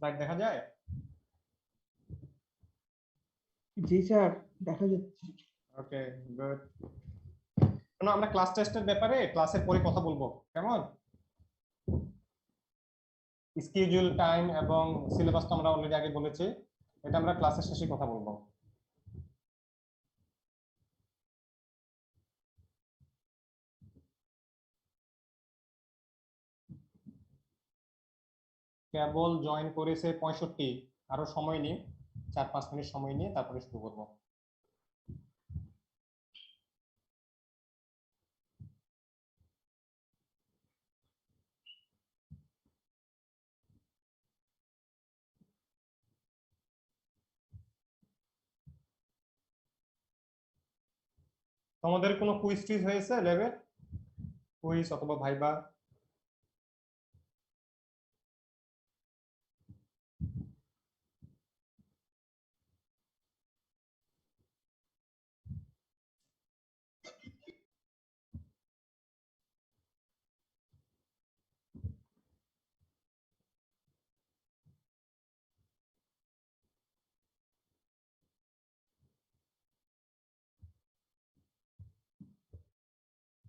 Slide দেখা যায়? জি sir, দেখা যাচ্ছে। ওকে, গুড। আমরা ক্লাস টেস্টের ব্যাপারে ক্লাসের পরে কথা বলবো, কেমন? স্কেডিউল, টাইম এবং সিলেবাস তো আমরা অলরেডি আগে বলেছি, এটা আমরা ক্লাসের শেষে কথা বলবো। কেবল জয়েন করেছে 65, আরো সময় নিয়ে 4-5 মিনিট সময় নিয়ে তারপরে শুরু করবো। তোমাদের কোনো কুইজ টুইজ হয়েছে ল্যাবে? কুইজ অথবা ভাইবা?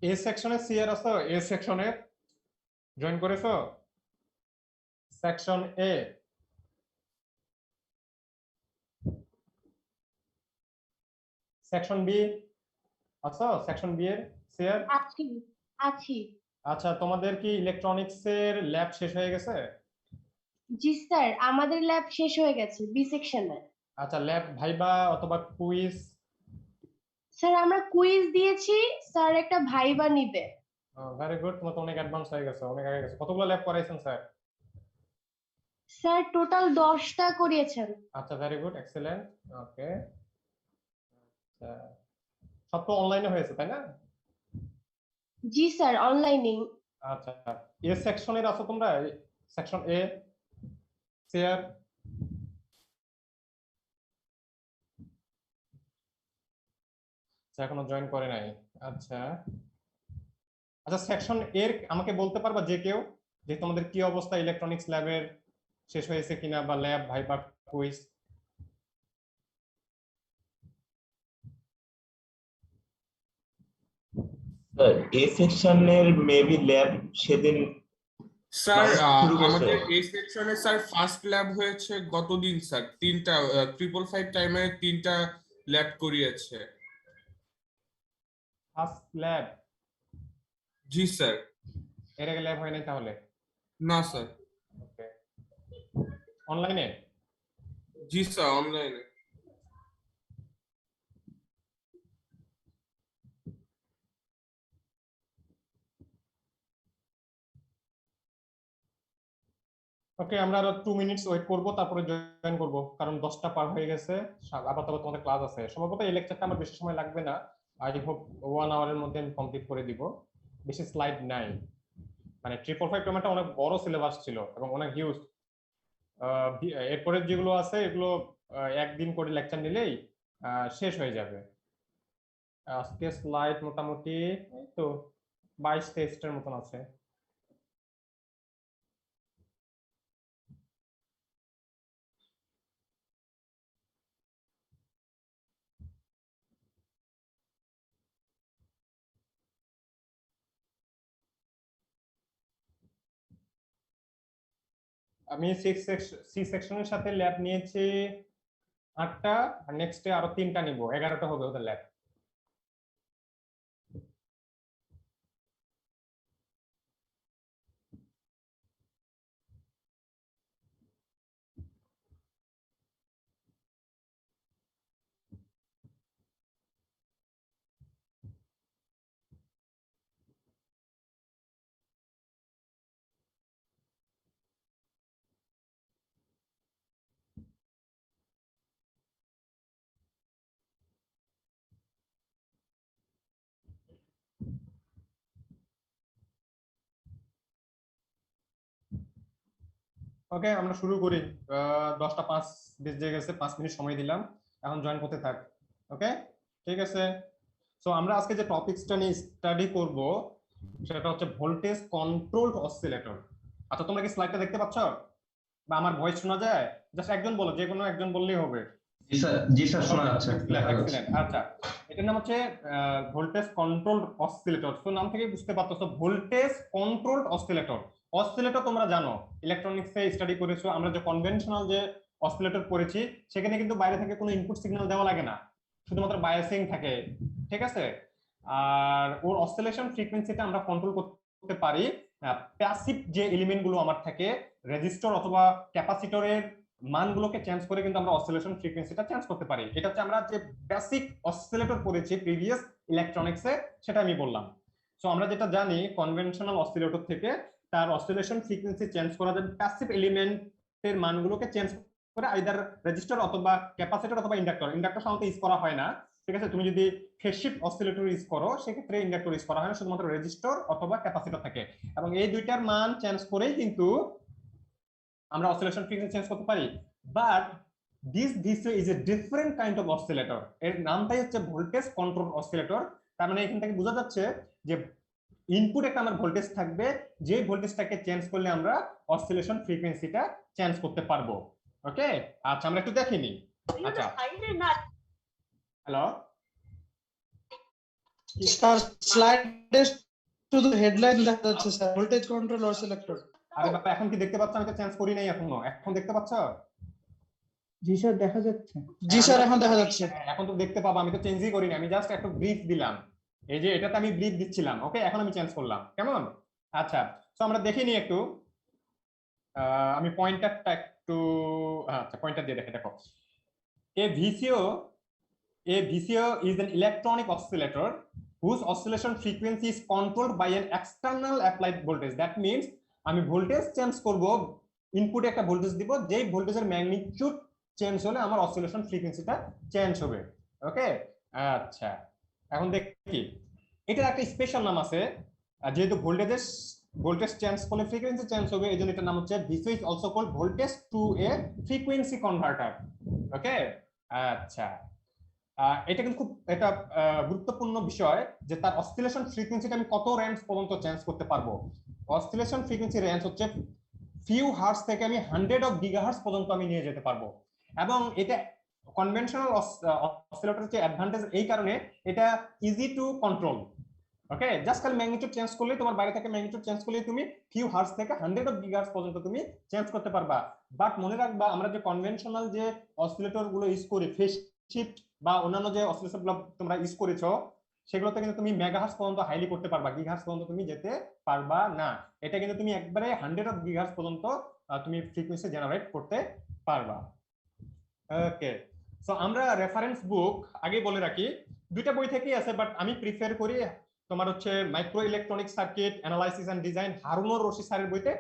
এ সেকশনে সিআর আছো? এ সেকশনে জয়েন করেছো? সেকশন এ, সেকশন বি আছো? সেকশন বি এর সিআর? আছি আছি। আচ্ছা, তোমাদের কি ইলেকট্রনিক্স এর ল্যাব শেষ হয়ে গেছে? জি স্যার, আমাদের ল্যাব শেষ হয়ে গেছে বি সেকশনে। আচ্ছা, ল্যাব ভাইবা অথবা কুইজ? স্যার আমরা কুইজ দিয়েছি, স্যার একটা ভাইবা নিবে। ভেরি গুড, তোমরা তো অনেক অ্যাডভান্স হয়ে গেছে, অনেক আগে গেছে। কতগুলো ল্যাব করাইছেন স্যার? স্যার টোটাল 10টা করিয়েছেন। আচ্ছা, ভেরি গুড, এক্সেলেন্ট। ওকে, সব তো অনলাইনে হয়েছে তাই না? জি স্যার, অনলাইনে। আচ্ছা, এ সেকশনের আছো তোমরা? সেকশন এ সিআর? এখনো জয়েন করে নাই। আচ্ছা আচ্ছা, সেকশন এর আমাকে বলতে পারবা যে কেউ, যে তোমাদের কি অবস্থা, ইলেকট্রনিক্স ল্যাবের শেষ হয়েছে কিনা, বা ল্যাব ভাইবা কুইজ? স্যার এ সেকশনের মেবি ল্যাব সেদিন স্যার শুরু করছে। আমাদের এই সেকশনে স্যার ফার্স্ট ল্যাব হয়েছে গতদিন স্যার, 3টা 555 টাইমে 3টা ল্যাব করিয়েছে। First lab? জি স্যার। এর আগে ল্যাব হয় নাই তাহলে? না স্যার। ওকে, অনলাইনে? জি স্যার, অনলাইনে। ওকে, আমরা আরো 2 মিনিটস ওয়েট করব, তারপরে জয়েন করব, কারণ 10টা পার হয়ে গেছে। আপাতত তোমাদের ক্লাস আছে, সম্ভবত এই লেকচারটা আমার বেশি সময় লাগবে না। আই হোপ 1 আওয়ারের মধ্যে আমি কমপ্লিট করে দিব। বেশি স্লাইড নাই, মানে 345 টোমেটা অনেক বড় সিলেবাস ছিল এবং অনেক হিউজ। এরপরে যেগুলো আছে এগুলো একদিন করে লেকচার নিলেই শেষ হয়ে যাবে। আজকে স্লাইড মোটামুটি এই তো 22-23টার মতন আছে। আমি সি সেকশনের সাথে ল্যাব নিয়েছি 8টা, আর নেক্সটে আরো 3টা নিব, 11টা হবে ওদের ল্যাব। ওকে, আমরা শুরু করি। 10টা 5 বেজে গেছে, 5 মিনিট সময় দিলাম, এখন জয়েন করতে থাক। ওকে, ঠিক আছে। সো আমরা আজকে যে টপিকসটা নিয়ে স্টাডি করব সেটা হচ্ছে ভোল্টেজ কন্ট্রোলড অসিলেটর। আচ্ছা, তোমরা কি স্লাইডটা দেখতে পাচ্ছ? বা আমার ভয়েস শোনা যায়? জাস্ট একজন বলো, যে কোনো একজন বললেই হবে। জি স্যার শোনা যাচ্ছে। এক্সিলেন্ট। আচ্ছা, এটার নাম হচ্ছে ভোল্টেজ কন্ট্রোলড অসিলেটর। তো নাম থেকে বুঝতে পারতেছো ভোল্টেজ কন্ট্রোলড অসিলেটর। অসিলেটর তোমরা জানো, ইলেকট্রনিক্সে স্টাডি করেছো, আমরা যে কনভেনশনাল যে অসিলেটর পড়েছি সেখানে কিন্তু বাইরে থেকে কোনো ইনপুট সিগন্যাল দেওয়া লাগে না, শুধুমাত্র বায়াসিং থাকে, ঠিক আছে? আর ওর অসিলেশন ফ্রিকোয়েন্সিটা আমরা কন্ট্রোল করতে পারি প্যাসিভ যে এলিমেন্ট গুলো আমার থাকে, রেজিস্টর অথবা ক্যাপাসিটরের মানগুলোকে চেঞ্জ করে কিন্তু আমরা অসিলেশন ফ্রিকোয়েন্সিটা চেঞ্জ করতে পারি। এটা হচ্ছে আমরা যে বেসিক অসিলেটর পড়েছি প্রিভিয়াস ইলেকট্রনিক্সে, সেটা আমি বললাম। সো আমরা যেটা জানি কনভেনশনাল অসিলেটর থেকে তার অসিলেশন ফ্রিকোয়েন্সি চেঞ্জ করা যায় প্যাসিভ এলিমেন্টের মানগুলোকে চেঞ্জ করে আইদার রেজিস্টর অথবা ক্যাপাসিটর অথবা ইন্ডাক্টর। ইন্ডাক্টর সাধারণত ইউজ করা হয় না, ঠিক আছে? তুমি যদি ফেজ শিফট অসিলেটর ইউজ করো সেক্ষেত্রে ইন্ডাক্টর ইউজ করা হয় না, শুধুমাত্র রেজিস্টর অথবা ক্যাপাসিটর থাকে। এবং এই দুইটার মান চেঞ্জ করেই কিন্তু আমরা অসিলেশন ফ্রিকোয়েন্সি চেঞ্জ করতে পারি। But this VCO is a different kind of oscillator. এর নামটাই হচ্ছে ভোল্টেজ কন্ট্রোল অসিলেটর। তার মানে এখান থেকে বোঝা যাচ্ছে যে ইনপুট একটা আমার ভোল্টেজ থাকবে, যে ভোল্টেজটাকে চেঞ্জ করলে আমরা অসিলেশন ফ্রিকোয়েন্সিটা চেঞ্জ করতে পারবো। ওকে, আচ্ছা আমরা একটু দেখে নিই। আচ্ছা, হ্যালো স্যার স্লাইডে শুধু হেডলাইন দেখা যাচ্ছে স্যার, ভোল্টেজ কন্ট্রোল অসিলেটর। আরে বাবা, এখন কি দেখতে পাচ্ছ? আমি তো চেঞ্জ করি নাই এখনো। এখন দেখতে পাচ্ছ? জি স্যার দেখা যাচ্ছে। জি স্যার এখন দেখা যাচ্ছে। এখন তো দেখতে পাবো, আমি তো চেঞ্জই করিনি, আমি জাস্ট একটু ব্রিফ দিলাম। এই যে এটাতে আমি ব্রিফ দিচ্ছিলাম, ওকে? এখন আমি চেঞ্জ করলাম, কেমন? আচ্ছা, তো আমরা দেখে নিই একটু। আমি পয়েন্টারটা একটু, আচ্ছা পয়েন্টার দিয়ে দেখে। দেখো, এ VCO is an electronic oscillator whose oscillation frequency is controlled by an external applied voltage. That means আমি ভোল্টেজ চেঞ্জ করব, ইনপুটে একটা ভোল্টেজ দিব, যেই ভোল্টেজের ম্যাগনিটিউড চেঞ্জ হলে আমার অসিলেশন ফ্রিকোয়েন্সিটা চেঞ্জ হবে। ওকে, আচ্ছা এখন দেখি এটার একটা স্পেশাল নাম আছে। যেহেতু ভোল্টেজ চেঞ্জ করলে ফ্রিকোয়েন্সি চেঞ্জ হবে, এই জন্য এটার নাম হচ্ছে VCO is also called voltage to a frequency converter. ওকে, আচ্ছা এটা কিন্তু খুব একটা গুরুত্বপূর্ণ বিষয় যে তার অসিলেশন ফ্রিকোয়েন্সিটা আমি কত রেঞ্জ পর্যন্ত চেঞ্জ করতে পারবো। অসিলেশন ফ্রিকোয়েন্সি রেঞ্জ হচ্ছে ফিউ হার্টজ থেকে আমি 100 অফ গিগাহার্টজ পর্যন্ত আমি নিয়ে যেতে পারবো। এবং এটা কনভেনশনাল অসিলেটরের যে অ্যাডভান্টেজ এই কারণে এটা easy to control. Okay, just খালি ম্যাগনিটিউড চেঞ্জ করলেই, তোমার বাইরে থেকে ম্যাগনিটিউড চেঞ্জ করলেই তুমি ফিউ হার্টজ থেকে 100 অফ গিগাহার্টজ পর্যন্ত তুমি চেঞ্জ করতে পারবা। বাট মনে রাখবা, আমরা যে কনভেনশনাল যে অসিলেটর গুলো ইউজ করি, ফেজ শিফট বা অন্যান্য যে অসিলেটর গুলো তোমরা ইউজ করেছো, সেগুলোতে কিন্তু তুমি মেগাহার্টজ পর্যন্ত হাইলি করতে পারবা, গিগাহার্টজ পর্যন্ত তুমি যেতে পারবা না। এটা কিন্তু তুমি একবারে 100 অফ গিগাহার্টজ পর্যন্ত তুমি ফ্রিকোয়েন্সি জেনারেট করতে পারবা। ওকে, সো আমরা রেফারেন্স বুক আগে বলে রাখি, দুইটা বই থেকেই আছে, বাট আমি প্রিফার করি তোমার হচ্ছে micro electronic circuit analysis and design, Harunur Rashid স্যারের বইতে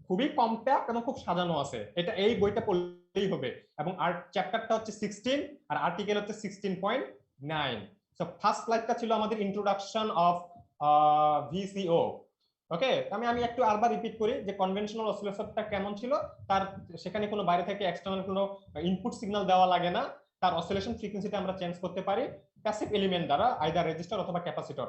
খুবই কম্প্যাক্ট এবং খুব সাজানো আছে। এটা এই বইটা পড়লেই হবে। এবং আর চ্যাপ্টারটা হচ্ছে 16 আর আর্টিকেল হচ্ছে 16.9। সো ফার্স্ট স্লাইডটা ছিল আমাদের ইন্ট্রোডাকশন অফ VCO। ওকে, আমি একটু আবার রিপিট করি যে কনভেনশনাল অসিলেটরটা কেমন ছিল। তার সেখানে কোনো বাইরে থেকে এক্সটার্নাল কোনো ইনপুট সিগন্যাল দেওয়া লাগে না, তার অসিলেশন ফ্রিকোয়েন্সিটা আমরা চেঞ্জ করতে পারি প্যাসিভ এলিমেন্ট দ্বারা, আইদার রেজিস্টার অথবা ক্যাপাসিটর।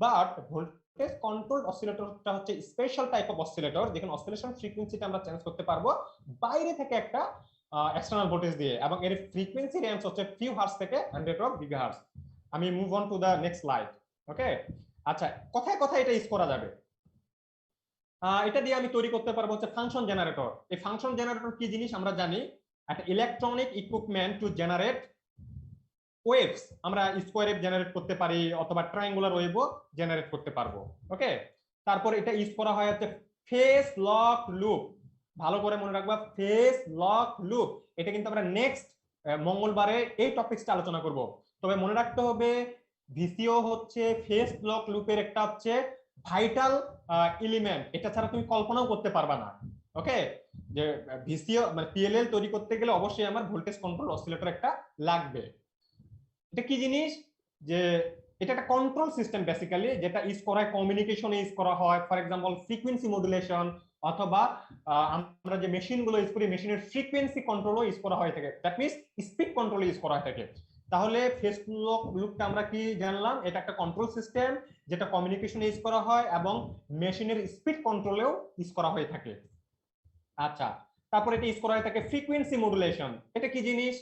বাট ভোল্টেজ কন্ট্রোলড অসিলেটরটা হচ্ছে স্পেশাল টাইপ অফ অসিলেটর, যেখানে অসিলেশন ফ্রিকোয়েন্সিটা আমরা চেঞ্জ করতে পারবো বাইরে থেকে একটা এক্সটার্নাল ভোল্টেজ দিয়ে, এবং এর ফ্রিকোয়েন্সি রেঞ্জ হচ্ছে ফিউ হার্টজ থেকে 100 অফ গিগাহার্টজ। আমি move on to the next slide. Okay, আচ্ছা কথায় কথায় এটা ইউজ করা যাবে। এটা দিয়ে আমি তৈরি করতে পারবো হচ্ছে ফাংশন জেনারেটর। এই ফাংশন জেনারেটর কি জিনিস আমরা জানি, একটা electronic equipment to generate waves. আমরা স্কোয়ার ওয়েভ জেনারেট করতে পারি অথবা ট্রায়াঙ্গুলার ওয়েভও জেনারেট করতে পারবো। ওকে, তারপর এটা ইউজ করা হয় হচ্ছে ফেজ লক লুপ। ভালো করে মনে রাখবা, ফেজ লক লুপ। এটা কিন্তু আমরা নেক্সট মঙ্গলবারে এই টপিকসটা আলোচনা করব। তবে মনে রাখতে হবে VCO হচ্ছে ফেজ লক লুপের একটা হচ্ছে ভাইটাল এলিমেন্ট, এটা ছাড়া তুমি কল্পনাও করতে পারবা না। ওকে, যে VCO মানে PLL তৈরি করতে গেলে অবশ্যই আমার ভোল্টেজ কন্ট্রোল অসিলেটর একটা লাগবে। এটা কি জিনিস, যে এটা একটা কন্ট্রোল সিস্টেম বেসিক্যালি, যেটা ইউজ করা হয় কমিউনিকেশনে ইউজ করা হয়, ফর এক্সাম্পল ফ্রিকোয়েন্সি মডুলেশন, অথবা আমরা যে মেশিনগুলো ইউজ করি মেশিনের ফ্রিকোয়েন্সি কন্ট্রোলও ইউজ করা হয় থাকে, that means speed control use করা হয় থাকে। তাহলে ফেজ লুপটা আমরা কি জানলাম, এটা একটা কন্ট্রোল সিস্টেম যেটা কমিউনিকেশনে ইউজ করা হয় এবং মেশিনের স্পিড কন্ট্রোলেও ইউজ করা হয়ে থাকে। আচ্ছা, তারপরে এটা ইউজ করা হয়ে থাকে ফ্রিকোয়েন্সি মডুলেশন। এটা কি জিনিস?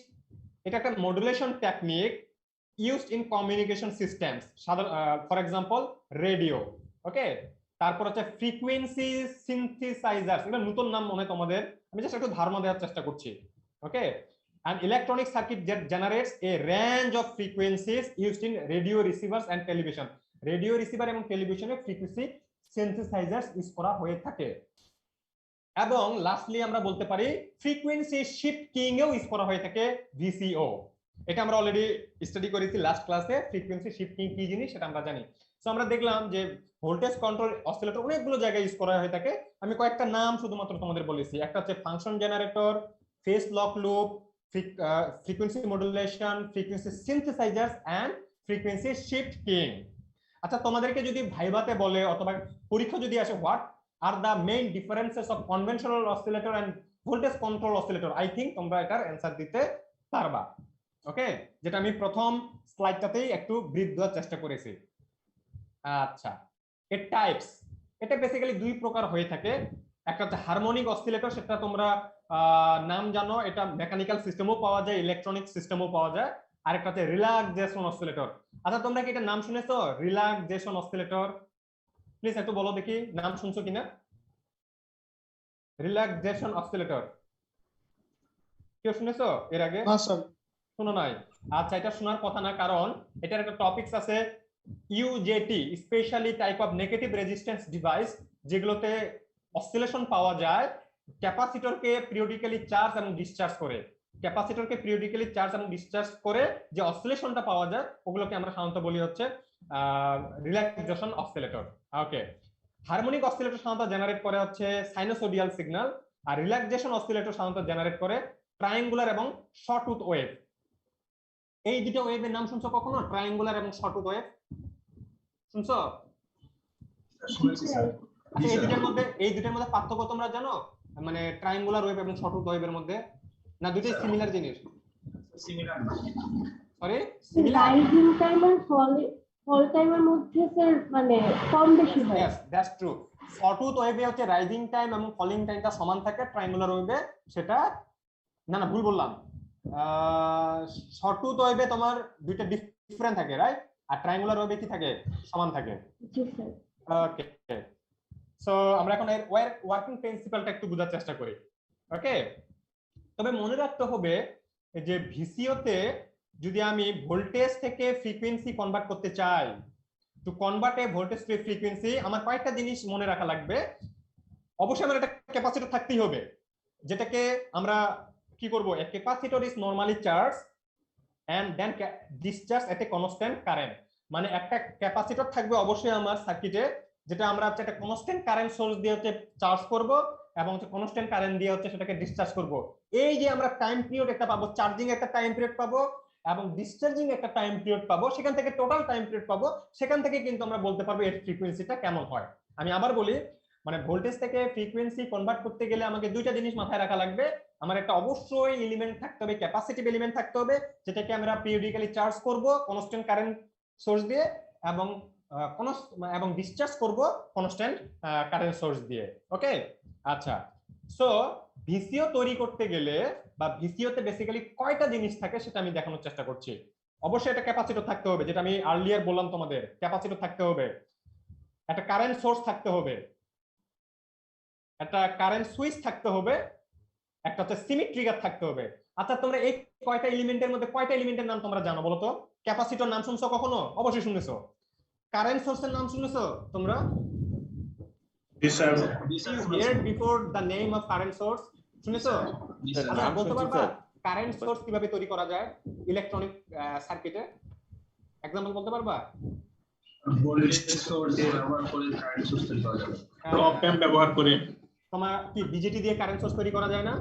এটা একটা modulation technique used in communication systems, for example radio. Okay, তারপর হচ্ছে ফ্রিকোয়েন্সি সিনথেসাইজার, এটা নতুন নাম মনে হয় তোমাদের, আমি জাস্ট একটু ধারণা দেওয়ার চেষ্টা করছি। ওকে, an electronic circuit that generates a range of frequencies used in radio receivers and television. Radio receiver এবং টেলিভিশনে ফ্রিকোয়েন্সি সিনথেসাইজার্স ইউজ করা হয়ে থাকে। এবং লাস্টলি আমরা বলতে পারি ফ্রিকোয়েন্সি শিফটিং এও ইউজ করা হয়ে থাকে ভিসিও। এটা আমরা অলরেডি স্টাডি করেছি লাস্ট ক্লাসে, ফ্রিকোয়েন্সি শিফটিং কি জিনিস সেটা আমরা জানি। সো আমরা দেখলাম যে ভোল্টেজ কন্ট্রোল অসিলেটর অনেকগুলো জায়গায় ইউজ করা হয়ে থাকে। আমি কয়েকটা নাম শুধুমাত্র তোমাদের বলেছি। একটা হচ্ছে function generator, phase lock loop, frequency modulation, frequency synthesizers and frequency shifting. আচ্ছা, তোমাদেরকে যদি ভাইভাতে বলে অথবা পরীক্ষা যদি আসে what are the main differences of conventional oscillator and voltage control oscillator, I think তোমরা এটার অ্যানসার দিতে পারবা। ওকে, যেটা আমি প্রথম স্লাইডটাতেই একটু ব্রিফ দেওয়ার চেষ্টা করেছি। আচ্ছা, এর টাইপস, এটা বেসিক্যালি দুই প্রকার হয়ে থাকে। একটা হচ্ছে হারমোনিক অসিলেটর, সেটা তোমরা নাম জানো, এটা মেকানিক্যাল সিস্টেমও পাওয়া যায়, ইলেকট্রনিক সিস্টেমও পাওয়া যায়। আর একটা হচ্ছে রিল্যাক্সেশন অসিলেটর। আচ্ছা, তোমরা কি এটা নাম শুনেছো রিল্যাক্সেশন অসিলেটর? প্লিজ একটু বলো দেখি, নাম শুনছো কিনা রিল্যাক্সেশন অসিলেটর? কেউ শুনেছো এর আগে? না স্যার। শুনো নাই? আচ্ছা, এটা শোনার কথা না, কারণ এটার একটা টপিকস আছে UGT, specially type of negative resistance device, যেগুলোতে অসিলেশন পাওয়া যায় ক্যাপাসিটরকে পিরিয়ডিক্যালি চার্জ এবং ডিসচার্জ করে। ক্যাপাসিটরকে পিরিয়ডিক্যালি চার্জ এবং ডিসচার্জ করে যে অসিলেশনটা পাওয়া যায় ওগুলোকে আমরা সাধারণত বলি হচ্ছে রিল্যাক্সেশন অসিলেটর। ওকে, হারমোনিক অসিলেটর সাধারণত জেনারেট করে হচ্ছে সাইনোসোডিয়াল সিগন্যাল, আর রিল্যাক্সেশন অসিলেটর সাধারণত জেনারেট করে ট্রায়াঙ্গুলার এবং শর্টউথ ওয়েভ। এই দুটো ওয়েভের নাম শুনছো কখনো? ট্রায়াঙ্গুলার এবং শর্টউথ ওয়েভ শুনছো? এই দুটোর মধ্যে পার্থক্য তোমরা জানো? মানে ট্রায়াঙ্গুলার ওয়েভ এবং শর্টউথ ওয়েভের মধ্যে, না দুটোই সিমিলার জিনিস? সরি, রাইজিং টাইম আর ফল টাইমের মধ্যে স্যার মানে কম বেশি হয়। Yes that's true. শর্টউথ ওয়েভে হচ্ছে রাইজিং টাইম এবং ফলিং টাইমটা সমান থাকে, ট্রায়াঙ্গুলার ওয়েভে সেটা না ভুল বললাম। শর্টউথ ওয়েভে তোমার দুইটা ডিফারেন্ট থাকে, রাইট? আর ট্রায়াঙ্গুলার ওয়েভে কি থাকে? সমান থাকে। জি স্যার। ওকে, সো আমরা এখন এর ওয়ার্কিং প্রিন্সিপালটা একটু বোঝার চেষ্টা করি। ওকে, তবে মনে রাখতে হবে যে ভিসিওতে যদি আমি ভোল্টেজ থেকে ফ্রিকোয়েন্সি কনভার্ট করতে চাই, to convert a voltage to frequency, আমার কয়েকটা জিনিস মনে রাখা লাগবে। অবশ্যই আমার একটা ক্যাপাসিটর থাকতেই হবে, যেটাকে আমরা কি করব, a capacitor is normally charge and then discharge at a constant current. মানে একটা ক্যাপাসিটর থাকবে অবশ্যই আমার সার্কিটে, যেটা আমরা হচ্ছে একটা কনস্ট্যান্ট কারেন্ট সোর্স দিয়ে হচ্ছে চার্জ করব এবং হচ্ছে কনস্ট্যান্ট কারেন্ট দিয়ে হচ্ছে সেটাকে ডিসচার্জ করব। এই যে আমরা টাইম পিরিয়ড একটা পাবো, চার্জিং একটা টাইম পিরিয়ড পাবো এবং ডিসচার্জিং একটা টাইম পিরিয়ড পাবো, সেখান থেকে টোটাল টাইম পিরিয়ড পাবো, সেখান থেকে কিন্তু আমরা বলতে পারবো এর ফ্রিকোয়েন্সিটা কেমন হয়। আমি আবার বলি, মানে ভোল্টেজ থেকে ফ্রিকোয়েন্সি কনভার্ট করতে গেলে আমাকে দুইটা জিনিস মাথায় রাখা লাগবে। আমার একটা অবশ্যই এলিমেন্ট থাকতে হবে, ক্যাপাসিটিভ এলিমেন্ট থাকতে হবে, যেটাকে আমরা পিরিয়ডিক্যালি চার্জ করব কনস্ট্যান্ট কারেন্ট সোর্স দিয়ে এবং ডিসচার্জ করব কনস্ট্যান্ট কারেন্ট সোর্স দিয়ে। ওকে, আচ্ছা, সো ভিসিও তৈরি করতে গেলে বা ভিসিওতে বেসিক্যালি কয়টা জিনিস থাকে সেটা আমি দেখানোর চেষ্টা করছি। অবশ্যই একটা ক্যাপাসিটর থাকতে হবে, যেটা আমি আর্লিয়ার বললাম তোমাদের, ক্যাপাসিটর থাকতে হবে, একটা কারেন্ট সোর্স থাকতে হবে, একটা কারেন্ট সুইচ থাকতে হবে, একটা হচ্ছে সিমিক ট্রিগার থাকতে হবে। আচ্ছা, তোমরা এই কয়টা এলিমেন্টের মধ্যে কয়টা এলিমেন্টের নাম তোমরা জানো বলো তো? ক্যাপাসিটর নাম শুনছো কখনো? অবশ্যই শুনেছো। কারেন্ট সোর্সের নাম শুনেছো তোমরা? heard before the name of current source? শুনেছো? আচ্ছা, বলতে পারবা কারেন্ট সোর্স কিভাবে তৈরি করা যায় ইলেকট্রনিক সার্কিটে? এক্সাম্পল বলতে পারবা? ভোল্টেজ সোর্স ব্যবহার করে কারেন্ট সোর্স তৈরি করা যাবে। অপ অ্যাম্প ব্যবহার করে। তোমার কি বিজেটি দিয়ে কারেন্ট সোর্স তৈরি করা যায় না?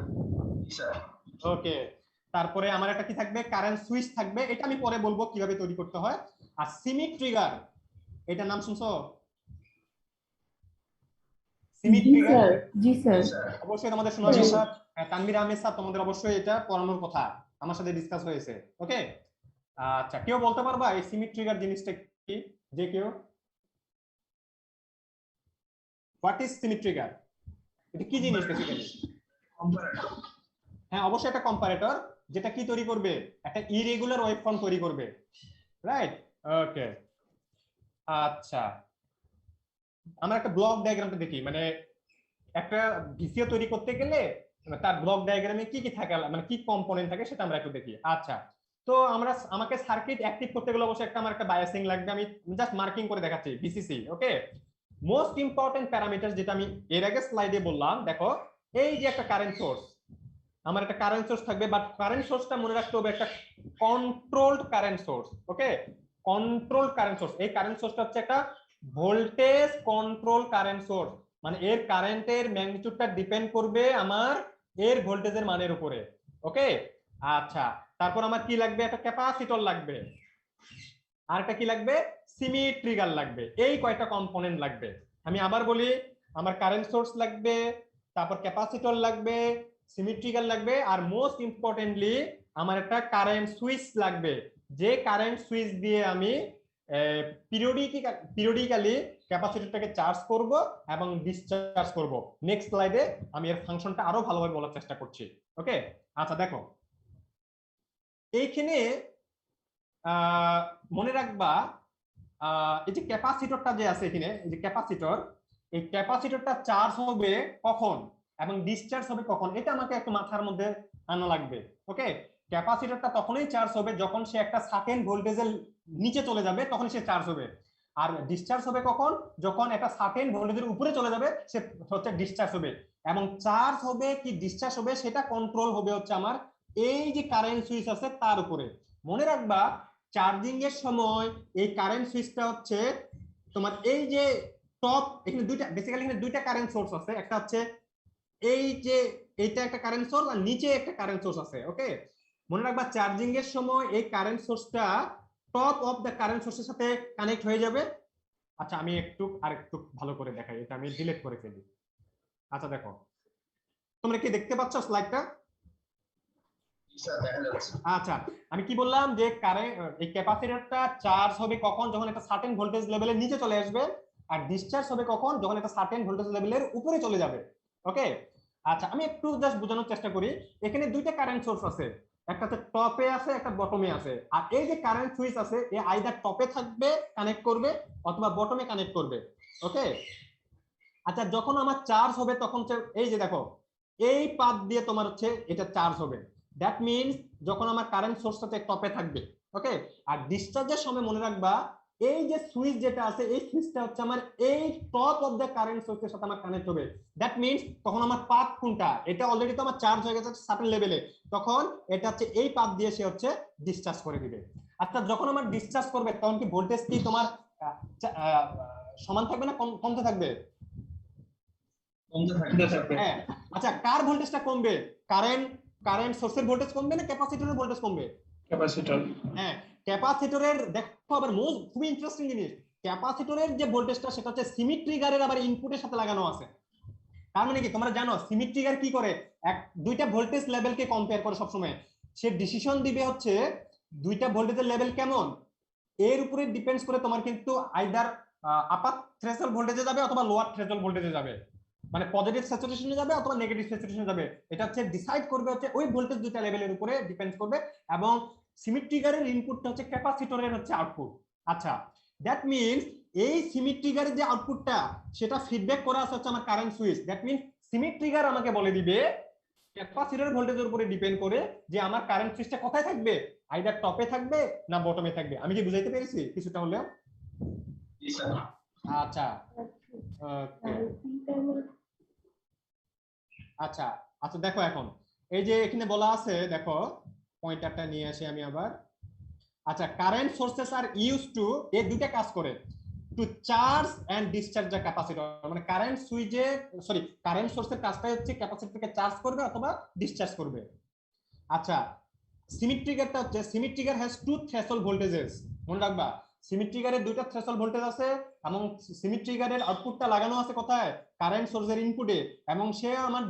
স্যার। ওকে, তারপরে আমার একটা কি থাকবে, কারেন্ট সুইচ থাকবে, এটা আমি পরে বলবো কিভাবে তৈরি করতে হয়। আর সিমিক ট্রিগার, এটা নাম শুনছো? সিমিক ট্রিগার, জি স্যার। অবশ্যই তোমাদের শোনা হয়েছে স্যার, তানভীর আহমেদ স্যার তোমাদের অবশ্যই এটা পড়ানোর কথা, আমার সাথে ডিসকাস হয়েছে। ওকে, আচ্ছা, কেউ বলতে পারবা এই সিমিক ট্রিগার জিনিসটা কি? যে কেউ, হোয়াট ইজ সিমিক ট্রিগার? এটা কি জিনিস বেসিক্যালি? কম্পারেটর। হ্যাঁ অবশ্যই একটা কম্পারেটর, যেটা কি তৈরি করবে, একটা ইরেগুলার ওয়েভফর্ম তৈরি করবে, রাইট? ওকে, আচ্ছা আমরা একটা ব্লক ডায়াগ্রামটা দেখি, মানে একটা ভিসিও তৈরি করতে গেলে তার ব্লক ডায়াগ্রামে কি কি থাকে, মানে কি কম্পোনেন্ট থাকে সেটা আমরা একটু দেখি। আচ্ছা, তো আমাকে সার্কিট অ্যাক্টিভ করতে গেলে অবশ্যই আমার একটা বায়াসিং লাগবে, আমি জাস্ট মার্কিং করে দেখাচ্ছি বিসিসি। ওকে, মোস্ট ইম্পর্টেন্ট প্যারামিটার যেটা আমি এর আগে স্লাইডে বললাম, দেখো এই যে একটা কারেন্ট সোর্স, আমার একটা কারেন্ট সোর্স থাকবে, বাট কারেন্ট সোর্সটা মনে রাখতে হবে একটা কন্ট্রোলড কারেন্ট সোর্স। ওকে, কন্ট্রোলড কারেন্ট সোর্স, এই কারেন্ট সোর্সটা হচ্ছে একটা ভোল্টেজ কন্ট্রোল কারেন্ট সোর্স, মানে এর কারেন্টের ম্যাগনিটিউডটা ডিপেন্ড করবে আমার এর ভোল্টেজের মানের উপরে। ওকে, আচ্ছা তারপর আমার কি লাগবে, একটা ক্যাপাসিটর লাগবে, আর একটা কি লাগবে, সিমেট্রিক্যাল লাগবে। এই কয়টা কম্পোনেন্ট লাগবে, আমি আবার বলি, আমার কারেন্ট সোর্স লাগবে, তারপর ক্যাপাসিটর লাগবে, সিমেট্রিক্যাল লাগবে, আর মোস্ট ইম্পর্টেন্টলি আমার একটা কারেন্ট সুইচ লাগবে, যে কারেন্ট সুইচ দিয়ে আমি পিরিয়ডিক্যালি ক্যাপাসিটরটাকে চার্জ করব এবং ডিসচার্জ করব। নেক্সট স্লাইডে আমি এর ফাংশনটা আরো ভালোভাবে বলার চেষ্টা করছি। ওকে, আচ্ছা দেখো এইখানে মনে রাখবা, এই যে ক্যাপাসিটরটা যে আছে এখানে, এই যে ক্যাপাসিটর, এই ক্যাপাসিটরটা চার্জ হবে কখন এবং ডিসচার্জ হবে কখন, এটা আমাকে একটু মাথার মধ্যে আনা লাগবে। ওকে, ক্যাপাসিটরটা তখনই চার্জ হবে যখন সে একটা সার্টেন ভোল্টেজের নিচে চলে যাবে, তখন সে চার্জ হবে। আর ডিসচার্জ হবে কখন, যখন একটা সার্টেন ভোল্টেজের উপরে চলে যাবে, সে হচ্ছে ডিসচার্জ হবে। এবং চার্জ হবে কি ডিসচার্জ হবে সেটা কন্ট্রোল হবে হচ্ছে আমার এই যে কারেন্ট সুইচ আছে তার উপরে। মনে রাখবা, চার্জিং এর সময় এই কারেন্ট সুইচটা হচ্ছে তোমার এই যে টপ, এখানে দুইটা, বেসিক্যালি এখানে দুইটা কারেন্ট সোর্স আছে, একটা হচ্ছে এই যে এইটা একটা কারেন্ট সোর্স আর নিচে একটা কারেন্ট সোর্স আছে। ওকে, মনে রাখবা চার্জিং এর সময় এই কারেন্ট সোর্সটা টপ অফ দ্য কারেন্ট সোর্সের সাথে কানেক্ট হয়ে যাবে। আচ্ছা আমি একটু ভালো করে দেখাই, এটা আমি ডিলিট করে ফেলি। আচ্ছা দেখো, তোমরা কি দেখতে পাচ্ছ স্লাইডটা? আচ্ছা, আমি কি বললাম যে কারেন্ট, এই ক্যাপাসিটরটা চার্জ হবে কখন, যখন একটা সার্টেন ভোল্টেজ লেভেলের নিচে চলে আসবে, আর ডিসচার্জ হবে কখন, যখন একটা সার্টেন ভোল্টেজ লেভেলের উপরে চলে যাবে। ওকে, আচ্ছা আমি একটু জাস্ট বোঝানোর চেষ্টা করি। এখানে দুইটা কারেন্ট সোর্স আছে, একটা হচ্ছে টপে আছে, একটা বটমে আছে। আর এই যে কারেন্ট সুইচ আছে, এ আইদার টপে থাকবে কানেক্ট করবে অথবা বটমে কানেক্ট করবে। ওকে, আচ্ছা যখন আমার চার্জ হবে তখন এই যে দেখো এই পাথ দিয়ে তোমার হচ্ছে এটা চার্জ হবে, দ্যাট মিনস যখন আমার কারেন্ট সোর্সটা টপে থাকবে। ওকে, আর ডিসচার্জের সময় মনে রাখবা এই যে সুইচ যেটা আছে, এই সুইচটা হচ্ছে আমার এই টপ অফ দ্য কারেন্ট সোর্সের সাথে আমার কানেক্ট হবে। দ্যাট মিনস তখন আমার পাথ কোনটা, এটা অলরেডি তো আমার চার্জ হয়ে গেছে সার্টেন লেভেলে, তখন এটা হচ্ছে এই পাথ দিয়ে সে হচ্ছে ডিসচার্জ করে দিবে। আচ্ছা যখন আমার ডিসচার্জ করবে তখন কি ভোল্টেজ কি তোমার সমান থাকবে না কমতে থাকবে? হ্যাঁ, আচ্ছা কার ভোল্টেজটা কমবে, কারেন্ট সোর্সের ভোল্টেজ কমবে না ক্যাপাসিটরের ভোল্টেজ কমবে? ক্যাপাসিটর। হ্যাঁ, ক্যাপাসিটরের দেখো আবার খুবই ইন্টারেস্টিং জিনিস, ক্যাপাসিটরের যে ভোল্টেজটা সেটা হচ্ছে সিমিট ট্রিগারের আবার ইনপুটের সাথে লাগানো আছে। তার মানে কি তোমরা জানো সিমিট ট্রিগার কি করে, দুইটা ভোল্টেজ লেভেলকে কম্পেয়ার করে সবসময়, সে ডিসিশন দিবে হচ্ছে দুইটা ভোল্টেজের লেভেল কেমন, এর উপরে ডিপেন্ডস করে তোমার কিন্তু আইদার আপার থ্রেশহোল্ড ভোল্টেজে যাবে অথবা লোয়ার থ্রেশহোল্ড ভোল্টেজে যাবে, মানে পজিটিভ স্যাচুরেশনে যাবে অথবা নেগেটিভ স্যাচুরেশনে যাবে। এটা হচ্ছে ডিসাইড করবে হচ্ছে ওই ভোল্টেজ দুইটা লেভেলের উপরে ডিপেন্ড করবে। এবং সিমিট ট্রিগারের ইনপুটটা হচ্ছে ক্যাপাসিটরের হচ্ছে আউটপুট। আচ্ছা দ্যাট মিনস এই সিমিট ট্রিগারের যে আউটপুটটা সেটা ফিডব্যাক করা আছে হচ্ছে আমার current switch. That means Schmitt trigger আমাকে বলে দিবে ক্যাপাসিটর ভোল্টেজের উপরে ডিপেন্ড করে যে আমার কারেন্ট সুইচটা কোথায় থাকবে, আইদার টপে থাকবে না বটমে থাকবে। আমি কি বুঝাইতে পেরেছি কিছুটা হলেও? আচ্ছা ওকে, আচ্ছা আচ্ছা দেখো এখন এই যে এখানে বলা আছে, দেখো পয়েন্টারটা নিয়ে আসি আমি আবার। আচ্ছা current sources are use to, এই দুইটা কাজ করে, to charge and discharge the capacitor, মানে কারেন্ট সুইচে কারেন্ট সোর্সের কাজটাই হচ্ছে ক্যাপাসিটরকে চার্জ করবে অথবা ডিসচার্জ করবে। আচ্ছা সিমিট ট্রিগারটা হচ্ছে, Schmitt trigger has two threshold voltages, মনে রাখবা সিমিট ট্রিগারের দুইটা থ্রেশহোল্ড ভোল্টেজ আছে এবং সিমিট ট্রিগারের আউটপুটটা লাগানো আছে কোথায়, কারেন্ট সোর্সের ইনপুটে, এবং সে আমার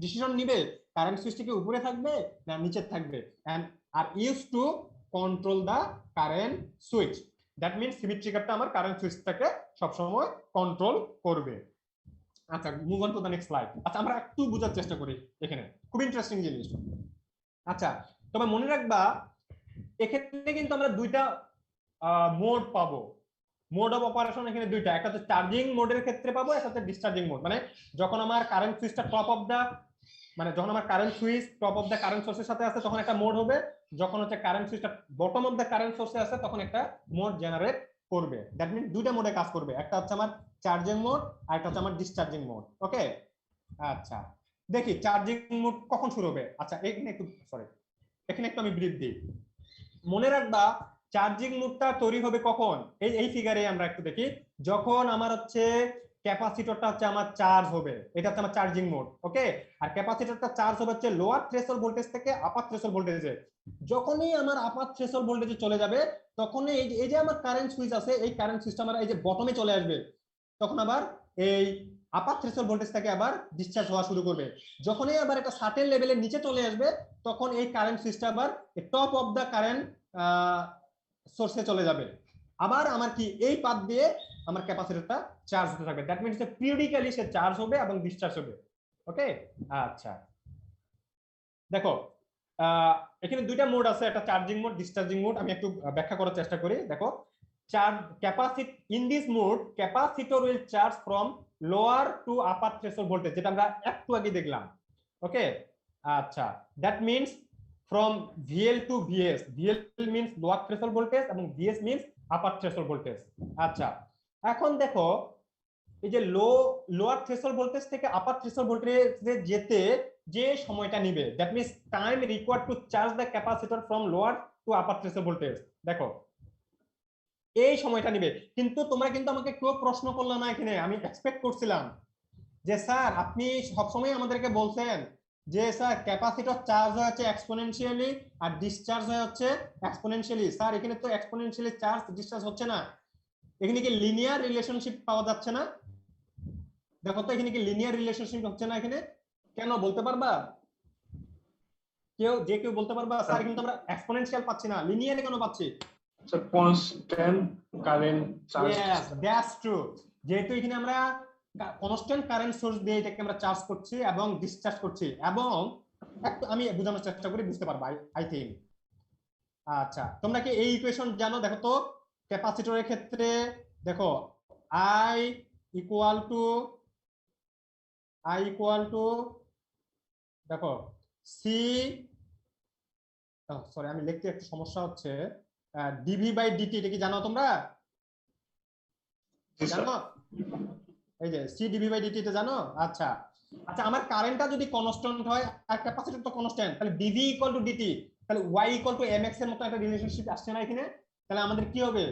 ডিসিশন নিবে কারেন্ট সুইচটা কি উপরে থাকবে না নিচে থাকবে, আর use to control the current switch. That means সিমিট ট্রিগারটা আমার কারেন্ট সুইচটাকে সবসময় কন্ট্রোল করবে। আচ্ছা, move on to the next slide. আচ্ছা, আমরা একটু বোঝার চেষ্টা করি এখানে, খুব ইন্টারেস্টিং জিনিস। আচ্ছা, তবে মনে রাখবা এখানে কিন্তু আমরা দুইটা মোড পাবো। মোড অফ অপারেশন এখানে দুইটা, একটা হচ্ছে চার্জিং মোডের ক্ষেত্রে পাবো, একটা হচ্ছে ডিসচার্জিং মোড। মানে যখন আমার কারেন্ট সুইচটা টপ অফ দা, মানে যখন আমার current switch top of the current সোর্সের সাথে আছে তখন একটা মোড হবে, যখন হচ্ছে কারেন্ট সুইচটা বটম অফ দা কারেন্ট সোর্সে আছে তখন একটা মোড জেনারেট করবে। দ্যাট মিন্স দুইটা মোডে কাজ করবে, একটা হচ্ছে আমার চার্জিং মোড আর একটা হচ্ছে আমার ডিসচার্জিং মোড। ওকে, আচ্ছা দেখি চার্জিং মোড কখন শুরু হবে। আচ্ছা এখানে একটু সরি, এখানে একটু আমি ব্রিফ দিই। মনে রাখবা চার্জিং মোডটা তৈরি হবে কখন, এই ফিগারে আমরা একটু দেখি, যখন আমার হচ্ছে ক্যাপাসিটরটা হচ্ছে আমার চার্জ হবে, এটা হচ্ছে আমার চার্জিং মোড। ওকে, আর ক্যাপাসিটরটা চার্জ হবে হচ্ছে লোয়ার থ্রেশহোল্ড ভোল্টেজ থেকে আপার থ্রেশহোল্ড ভোল্টেজে। যখনই আমার আপার থ্রেশহোল্ড ভোল্টেজে চলে যাবে তখনই এই যে আমার কারেন্ট সুইচ আছে, এই কারেন্ট সুইচটা আমার এই যে বটমে চলে আসবে, তখন আবার এই আপার থ্রেশহোল্ড ভোল্টেজ থেকে আবার ডিসচার্জ হওয়া শুরু করবে। যখনই আবার একটা সার্টেন লেভেলের নিচে চলে আসবে তখন এই কারেন্ট সুইচটা আবার টপ অফ দা কারেন্ট সোর্সে চলে যাবে। আবার আমার কি এই পাথ দিয়ে আমার ক্যাপাসিটরটা চার্জ হতে থাকবে। That means periodically say charge হবে এবং ডিসচার্জ হবে। ওকে, আচ্ছা দেখো এখানে দুইটা মোড আছে, একটা চার্জিং মোড, ডিসচার্জিং মোড। আমি একটু ব্যাখ্যা করার চেষ্টা করি। দেখো, charge capacity in this mode capacitor will charge from lower to upper threshold voltage, যেটা আমরা একটু আগে দেখলাম। ওকে, আচ্ছা that means from VL to VS. VL means lower threshold voltage এবং VS means upper threshold voltage. আচ্ছা, এখন দেখো এই যে লোয়ার থ্রেশহোল্ড ভোল্টেজ থেকে আপার থ্রেশহোল্ড ভোল্টেজে যেতে যে সময়টা নিবে, that means time required to charge the capacitor from lower to upper threshold voltage. দেখো এই সময়টা নিবে, কিন্তু তোমরা কিন্তু আমাকে কেউ প্রশ্ন করলে না এখানে। আমি এক্সপেক্ট করছিলাম যে স্যার আপনি সবসময় আমাদেরকে বলছেন যে স্যার ক্যাপাসিটর চার্জ হচ্ছে এক্সপোনেনশিয়ালি আর ডিসচার্জ হচ্ছে এক্সপোনেনশিয়ালি। স্যার এখানে তো এক্সপোনেনশিয়ালি চার্জ ডিসচার্জ হচ্ছে না, এখানে কি লিনিয়ার রিলেশনশিপ পাওয়া যাচ্ছে না? দেখো তো এখানে কি লিনিয়ার রিলেশনশিপ হচ্ছে না এখানে? কেন বলতে পারবা? কেউ বলতে পারবা স্যার এখানে তো আমরা এক্সপোনেনশিয়াল পাচ্ছি না, লিনিয়ারে কেন পাচ্ছি? Sir constant current charge. Yes, that's true. যেহেতু এখানে আমরা কনস্ট্যান্ট কারেন্ট সোর্স দিয়ে এটাকে আমরা চার্জ করছি এবং ডিসচার্জ করছি, এবং একটু আমি বোঝানোর চেষ্টা করি, বুঝতে পারবা আই থিংক। আচ্ছা, তোমরা কি এই ইকুয়েশন জানো? দেখো তো ক্যাপাসিটরের ক্ষেত্রে দেখো I ইকুয়াল টু দেখো সি, সরি আমি লিখতে একটু সমস্যা হচ্ছে, ডিভি বাই ডিটি, এটা কি জানো তোমরা? জানো এই যে সি ডিভি বাই ডিটি, এটা জানো? আচ্ছা আচ্ছা, আমার কারেন্টটা যদি কনস্ট্যান্ট হয় আর ক্যাপাসিটর তো কনস্ট্যান্ট, তাহলে ডিভি ইকুয়াল টু ডিটি, তাহলে y equal to m x এর মতো একটা রিলেশনশিপ আসছে না এখানে? তাহলে আমাদের কি হবে?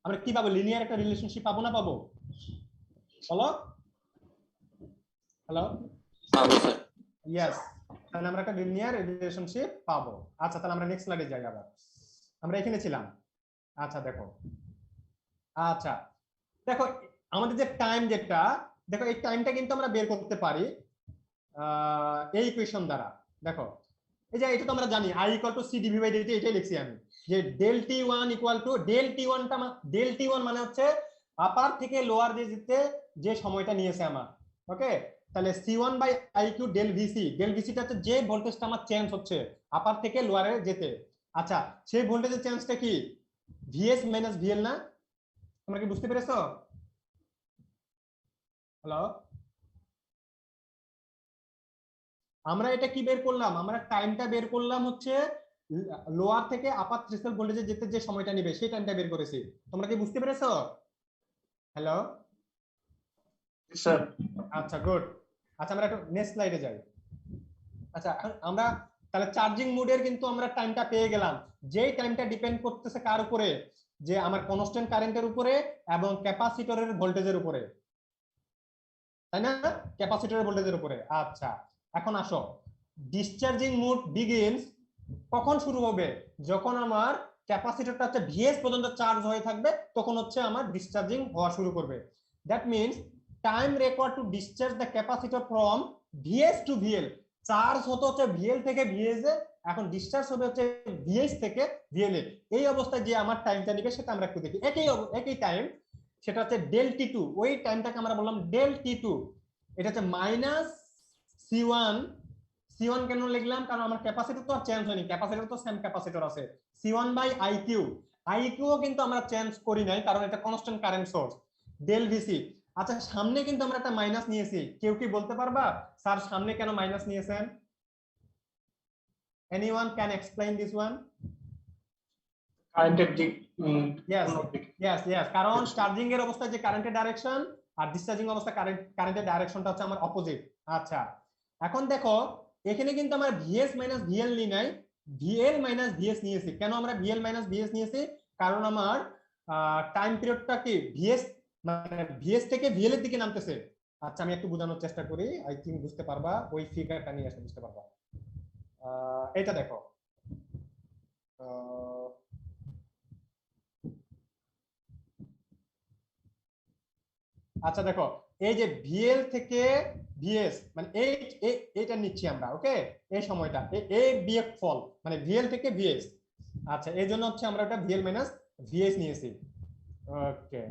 আমরা কি পাবো? লিনিয়ার একটা রিলেশনশিপ পাবো না পাবো? বলো। হ্যালো, পাবো স্যার। ইয়েস, তাহলে আমরা একটা লিনিয়ার রিলেশনশিপ পাবো। আচ্ছা, তাহলে আমরা নেক্সট স্লাইডে যাই। আবার আমরা এখানে ছিলাম। আচ্ছা দেখো, আচ্ছা দেখো আমাদের যে টাইম, যেটা দেখো এই টাইমটা কিন্তু আমরা বের করতে পারি এই ইকুয়েশন দ্বারা। দেখো এই যে এটা তো আমরা জানি I equal to C dv by dt, এটাই লিখছি আমি, যে del t one equal to del t one মানে হচ্ছে আপার থেকে লোয়ার যে যেতে যে সময়টা নিয়েছে আমার। ওকে, তাহলে C1 by I Q del VC, del ভিসিটা হচ্ছে যে ভোল্টেজটা আমার চেঞ্জ হচ্ছে আপার থেকে লোয়ারে যেতে। আচ্ছা, সেই ভোল্টেজের চেঞ্জটা কি ভিএস মাইনাস ভিএল না? তোমরা কি বুঝতে পেরেছো? হ্যালো, আমরা এটা কি বের করলাম? আমরা টাইমটা বের করলাম হচ্ছে লোয়ার থেকে আপার থ্রেশহোল্ড ভোল্টেজে যেতে যে সময়টা নেবে সেই টাইমটা বের করেছি। তোমরা কি বুঝতে পেরেছো? Hello sir. আচ্ছা গুড। আচ্ছা আমরা একটু নেক্সট স্লাইডে যাই। আচ্ছা আমরা তাহলে চার্জিং মোডের কিন্তু আমরা টাইমটা পেয়ে গেলাম, যেই টাইমটা ডিপেন্ড করতেছে কার উপরে? যে আমার কনস্ট্যান্ট কারেন্টের উপরে এবং ক্যাপাসিটরের ভোল্টেজের উপরে, তাই না? ক্যাপাসিটরের ভোল্টেজের উপরে। আচ্ছা এখন আসো, ডিসচার্জিং মোড বিগিনস কখন শুরু হবে? যখন আমার ক্যাপাসিটরটা হচ্ছে ভিএস পর্যন্ত চার্জ হয়ে থাকবে, তখন হচ্ছে আমার ডিসচার্জিং হওয়া শুরু করবে। That means time required to discharge the capacitor from VS to VL, charge হতে হচ্ছে ভিএল থেকে ভিএস এ, এখন ডিসচার্জ হবে হচ্ছে ভিএস থেকে ভিএল এ। এই অবস্থায় যে আমার টাইমটা নিবে সেটা আমরা একটু দেখি। একই টাইম, সেটা হচ্ছে ডেল টি টু, ওই টাইমটাকে আমরা বললাম ডেল টি টু। এটা হচ্ছে মাইনাস C1। C1 কেন লিখলাম? কারণ আমার ক্যাপাসিটর তো আর চেঞ্জ হয়নি, ক্যাপাসিটর তো সেম ক্যাপাসিটর আছে। C1 বাই IQ, IQ ও কিন্তু আমরা চেঞ্জ করি নাই কারণ এটা constant current source. Del VC. আচ্ছা, সামনে কিন্তু আমরা একটা মাইনাস নিয়েছি। কেউ কি বলতে পারবা স্যার সামনে কেন মাইনাস নিয়েছেন? Anyone can explain this one? কারেন্টের দিক ইয়েস, কারণ চার্জিং এর অবস্থায় যে কারেন্টের ডাইরেকশন আর ডিসচার্জিং অবস্থায় কারেন্টের ডাইরেকশনটা হচ্ছে আমার অপোজিট। আচ্ছা, এখন দেখো এখানে কিন্তু আমরা VS মাইনাস VL নি নাই, VL মাইনাস VS নিয়েছি। কেন আমরা VL মাইনাস VS নিয়েছি? কারণ আমার টাইম পিরিয়ডটা কি VS মানে VS থেকে VL এর দিকে নামতেছে। আচ্ছা, আমি একটু বোঝানোর চেষ্টা করি, আই থিংক বুঝতে পারবা। ওই ফিগারটা নিয়ে আসলে বুঝতে পারবা। এটা দেখো, আচ্ছা দেখো, এই যে VL থেকে VS মানে এইটা নিচ্ছি আমরা, ওকে? এই সময়টা এই বিএফ ফল মানে VL থেকে VS। আচ্ছা, এই জন্য হচ্ছে আমরা ওটা VL মাইনাস VS নিয়েছি, ওকে?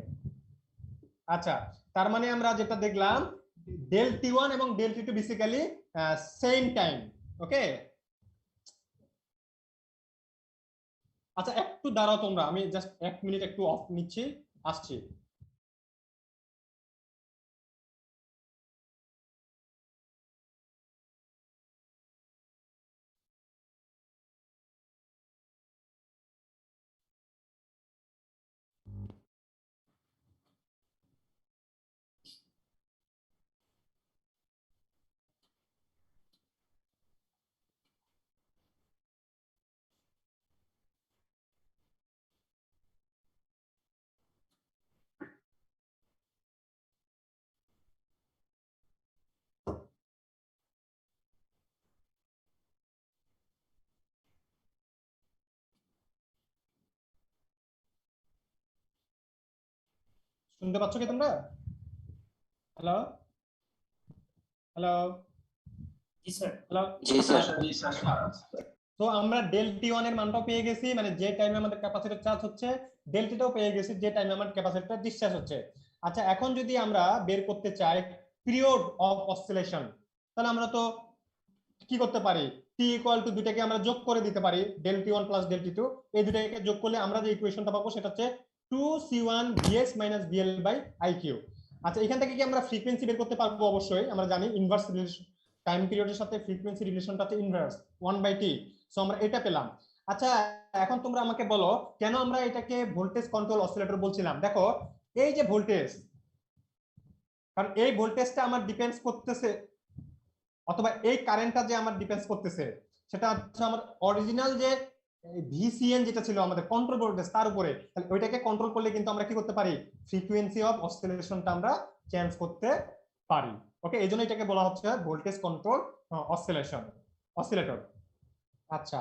আচ্ছা, তার মানে আমরা যেটা দেখলাম ডেল T1 এবং del T2 basically same time, okay? আচ্ছা, একটু দাঁড়াও তোমরা, আমি জাস্ট 1 মিনিট একটু অফ নিচ্ছি, আসছি। শুনতে পাচ্ছ কি তোমরা? হ্যালো হ্যালো জি স্যার। হ্যালো। জি স্যার। তো আমরা ডেল T1 এর মানটাও পেয়ে গেছি, মানে যে টাইমে আমাদের ক্যাপাসিটর চার্জ হচ্ছে, ডেল T2 পেয়ে গেছি যে টাইমে আমাদের ক্যাপাসিটর ডিসচার্জ হচ্ছে। আচ্ছা, এখন যদি আমরা বের করতে চাই পিরিয়ড অফ অসিলেশন, তাহলে আমরা তো কি করতে পারি? T ইকুয়াল টু দুটাকে আমরা যোগ করে দিতে পারি, del T1 plus del T2। এই দুটাকে যোগ করলে আমরা যে ইকুয়েশনটা পাবো সেটা হচ্ছে 2C1 VS minus VL by IQ। আচ্ছা, এখান থেকে কি আমরা ফ্রিকোয়েন্সি বের করতে পারবো? অবশ্যই, আমরা জানি ইনভার্স রিলেশন, টাইম পিরিয়ডের সাথে ফ্রিকোয়েন্সি রিলেশনটা হচ্ছে ইনভার্স 1/T। সো আমরা এটা পেলাম। আচ্ছা, এখন তোমরা আমাকে বলো কেন আমরা এটাকে ভোল্টেজ কন্ট্রোল অসিলেটর বলছিলাম? দেখো, এই যে ভোল্টেজ, কারণ এই ভোল্টেজটা আমার ডিপেন্ডস করতেছে, অথবা এই কারেন্টটা যে আমার ডিপেন্ডস করতেছে, সেটা হচ্ছে আমার অরিজিনাল যে VCN যেটা ছিল আমাদের কন্ট্রোল ভোল্টেজ, তার উপরে। তাহলে ওইটাকে কন্ট্রোল করলে কিন্তু আমরা কি করতে পারি? ফ্রিকোয়েন্সি অফ অসিলেশনটা আমরা চেঞ্জ করতে পারি, ওকে? এই জন্য এটাকে বলা হচ্ছে ভোল্টেজ কন্ট্রোল অসিলেটর। আচ্ছা,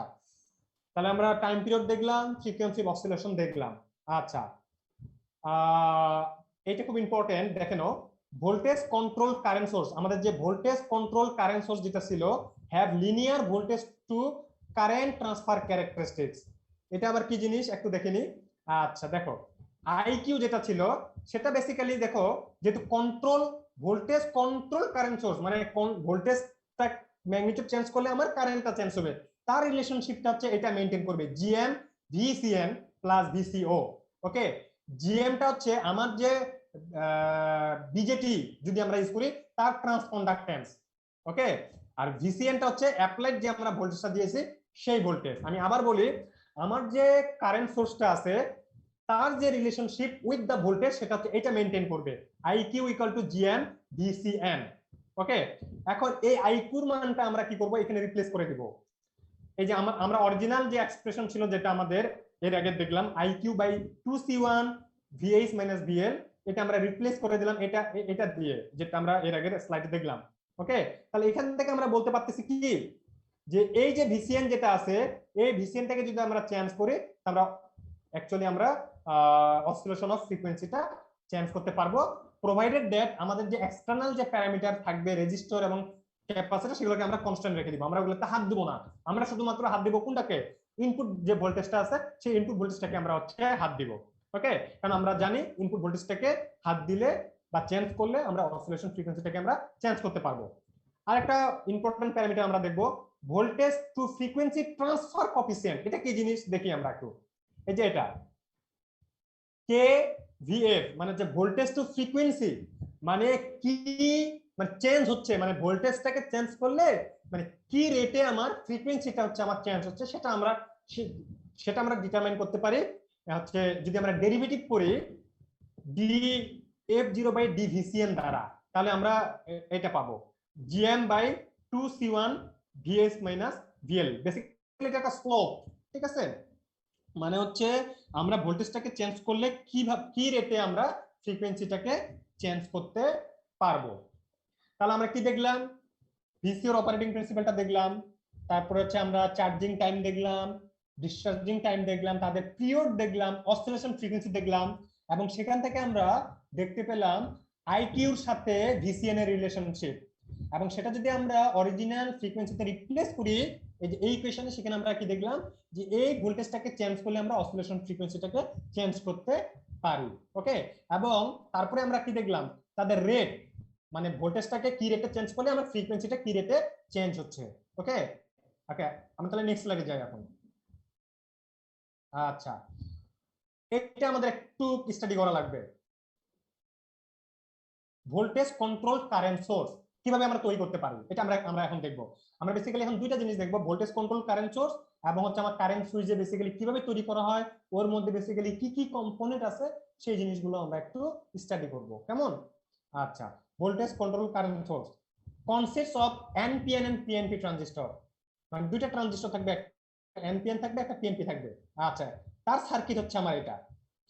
তাহলে আমরা টাইম পিরিয়ড দেখলাম, ফ্রিকোয়েন্সি অফ অসিলেশন দেখলাম। আচ্ছা, এটা খুব ইম্পর্টেন্ট, দেখে নাও। ভোল্টেজ কন্ট্রোল কারেন্ট সোর্স, আমাদের যে ভোল্টেজ কন্ট্রোল কারেন্ট সোর্স যেটা ছিল, have linear voltage to current transfer characteristics. এটা আবার কি জিনিস একটু দেখে নি। আচ্ছা দেখো, IQ যেটা ছিল সেটা বেসিক্যালি দেখো, যেহেতু control voltage control current source, মানে ভোল্টেজটা ম্যাগনিটিউড চেঞ্জ করলে আমার কারেন্টটা চেঞ্জ হবে, তার রিলেশনশিপটা হচ্ছে এটা মেইনটেইন করবে GM VCN প্লাস VCO, ওকে? GM টা হচ্ছে আমার যে বিজেটি যদি আমরা ইউজ করি তার ট্রান্সকন্ডাক্টেন্স, ওকে? আর VCN টা হচ্ছে অ্যাপ্লাইড যে আমরা ভোল্টেজটা দিয়েছি সেই ভোল্টেজ। আমি আবার বলি, আমার যে কারেন্ট সোর্সটা আছে তার যে রিলেশনশিপ উইথ দ্য ভোল্টেজ সেটা হচ্ছে এটা মেইনটেইন করবে, IQ equal two GM VCN, ওকে? এখন এই IQ এর মানটা আমরা কি করব? এখানে রিপ্লেস করে দিব। এই যে আমরা অরিজিনাল যে এক্সপ্রেশন ছিল যেটা আমাদের এর আগে দেখলাম, IQ by 2C1 VH minus VL, এটা আমরা রিপ্লেস করে দিলাম এটা দিয়ে, যেটা আমরা এর আগের স্লাইডে দেখলাম, ওকে? তাহলে এখান থেকে আমরা বলতে পারতেছি কি, যে এই যে VCN যেটা আছে, এই VCN টাকে যদি আমরা চেঞ্জ করি, আমরা অ্যাকচুয়ালি আমরা অসিলেশন অফ ফ্রিকোয়েন্সিটা চেঞ্জ করতে পারবো, প্রোভাইডেড দ্যাট আমাদের যে এক্সটার্নাল যে প্যারামিটার থাকবে রেজিস্টর এবং ক্যাপাসিটর, সেগুলোকে আমরা কনস্ট্যান্ট রেখে দিব, আমরা ওগুলোতে হাত দিব না। আমরা শুধুমাত্র হাত দিব কোনটাকে? ইনপুট যে ভোল্টেজটা আছে সেই ইনপুট ভোল্টেজটাকে আমরা হচ্ছে হাত দিব, ওকে? কারণ আমরা জানি ইনপুট ভোল্টেজটাকে হাত দিলে বা চেঞ্জ করলে আমরা অসিলেশন ফ্রিকোয়েন্সিটাকে আমরা চেঞ্জ করতে পারবো। আর একটা ইম্পর্টেন্ট প্যারামিটার আমরা দেখবো voltage to frequency transfer coefficient. এটা কি জিনিস দেখি আমরা একটু। এই যে এটা KVF মানে যে ভোল্টেজ টু ফ্রিকোয়েন্সি মানে কি, মানে চেঞ্জ হচ্ছে, মানে ভোল্টেজটাকে চেঞ্জ করলে মানে কি রেটে আমার ফ্রিকোয়েন্সিটা হচ্ছে আমার চেঞ্জ হচ্ছে, সেটা আমরা ডিটারমাইন করতে পারি হচ্ছে যদি আমরা ডেরিভেটিভ করি dF0/dVcn দ্বারা, তাহলে আমরা এটা পাবো Gm/2C1 Vs - VL। বেসিক্যালি এটা একটা স্লোপ, ঠিক আছে, মানে হচ্ছে আমরা ভোল্টেজটাকে চেঞ্জ করলে কি রেটে আমরা ফ্রিকোয়েন্সিটাকে চেঞ্জ করতে পারবো। তাহলে আমরা কি দেখলাম, ভিসিওর অপারেটিং প্রিন্সিপালটা দেখলাম, তারপরে হচ্ছে আমরা চার্জিং টাইম দেখলাম, ডিসচার্জিং টাইম দেখলাম, তাদের পিরিয়ড দেখলাম, অসিলেশন ফ্রিকোয়েন্সি দেখলাম, এবং সেখান থেকে আমরা দেখতে পেলাম আইকিউর সাথে ভিসিএন এর রিলেশনশিপ। এবং সেটা যদি আমরা অরিজিনাল ফ্রিকোয়েন্সিতে রিপ্লেস করি এই যে এই ইকুয়েশনে, সেখানে আমরা কি দেখলাম যে এই ভোল্টেজটাকে চেঞ্জ করলে আমরা অসিলেশন ফ্রিকোয়েন্সিটাকে চেঞ্জ করতে পারি। ওকে, এবং তারপরে আমরা কি দেখলাম তাদের রেট, মানে ভোল্টেজটাকে কি রেটে চেঞ্জ করলে আমরা ফ্রিকোয়েন্সিটা কি রেটে চেঞ্জ হচ্ছে। ওকে ওকে, আমরা তাহলে নেক্সট স্লাইডে যাই এখন। আচ্ছা, এটা আমাদের একটু স্টাডি করা লাগবে। ভোল্টেজ কন্ট্রোল কারেন্ট সোর্স কিভাবে আমরা তৈরি করতে পারি, এটা আমরা এখন দেখবো। আমরা বেসিক্যালি এখন দুইটা জিনিস দেখবো, ভোল্টেজ কন্ট্রোল কারেন্ট সোর্স এবং হচ্ছে আমার কারেন্ট সুইচ যে বেসিক্যালি কিভাবে তৈরি করা হয়, ওর মধ্যে বেসিক্যালি কি কি কম্পোনেন্ট আছে সেই জিনিসগুলো আমরা একটু স্টাডি করব, কেমন? আচ্ছা, voltage control current source consists of NPN and PNP transistor, মানে দুইটা ট্রানজিস্টর থাকবে, একটা NPN থাকবে একটা PNP থাকবে। আচ্ছা, তার সার্কিট হচ্ছে আমার এটা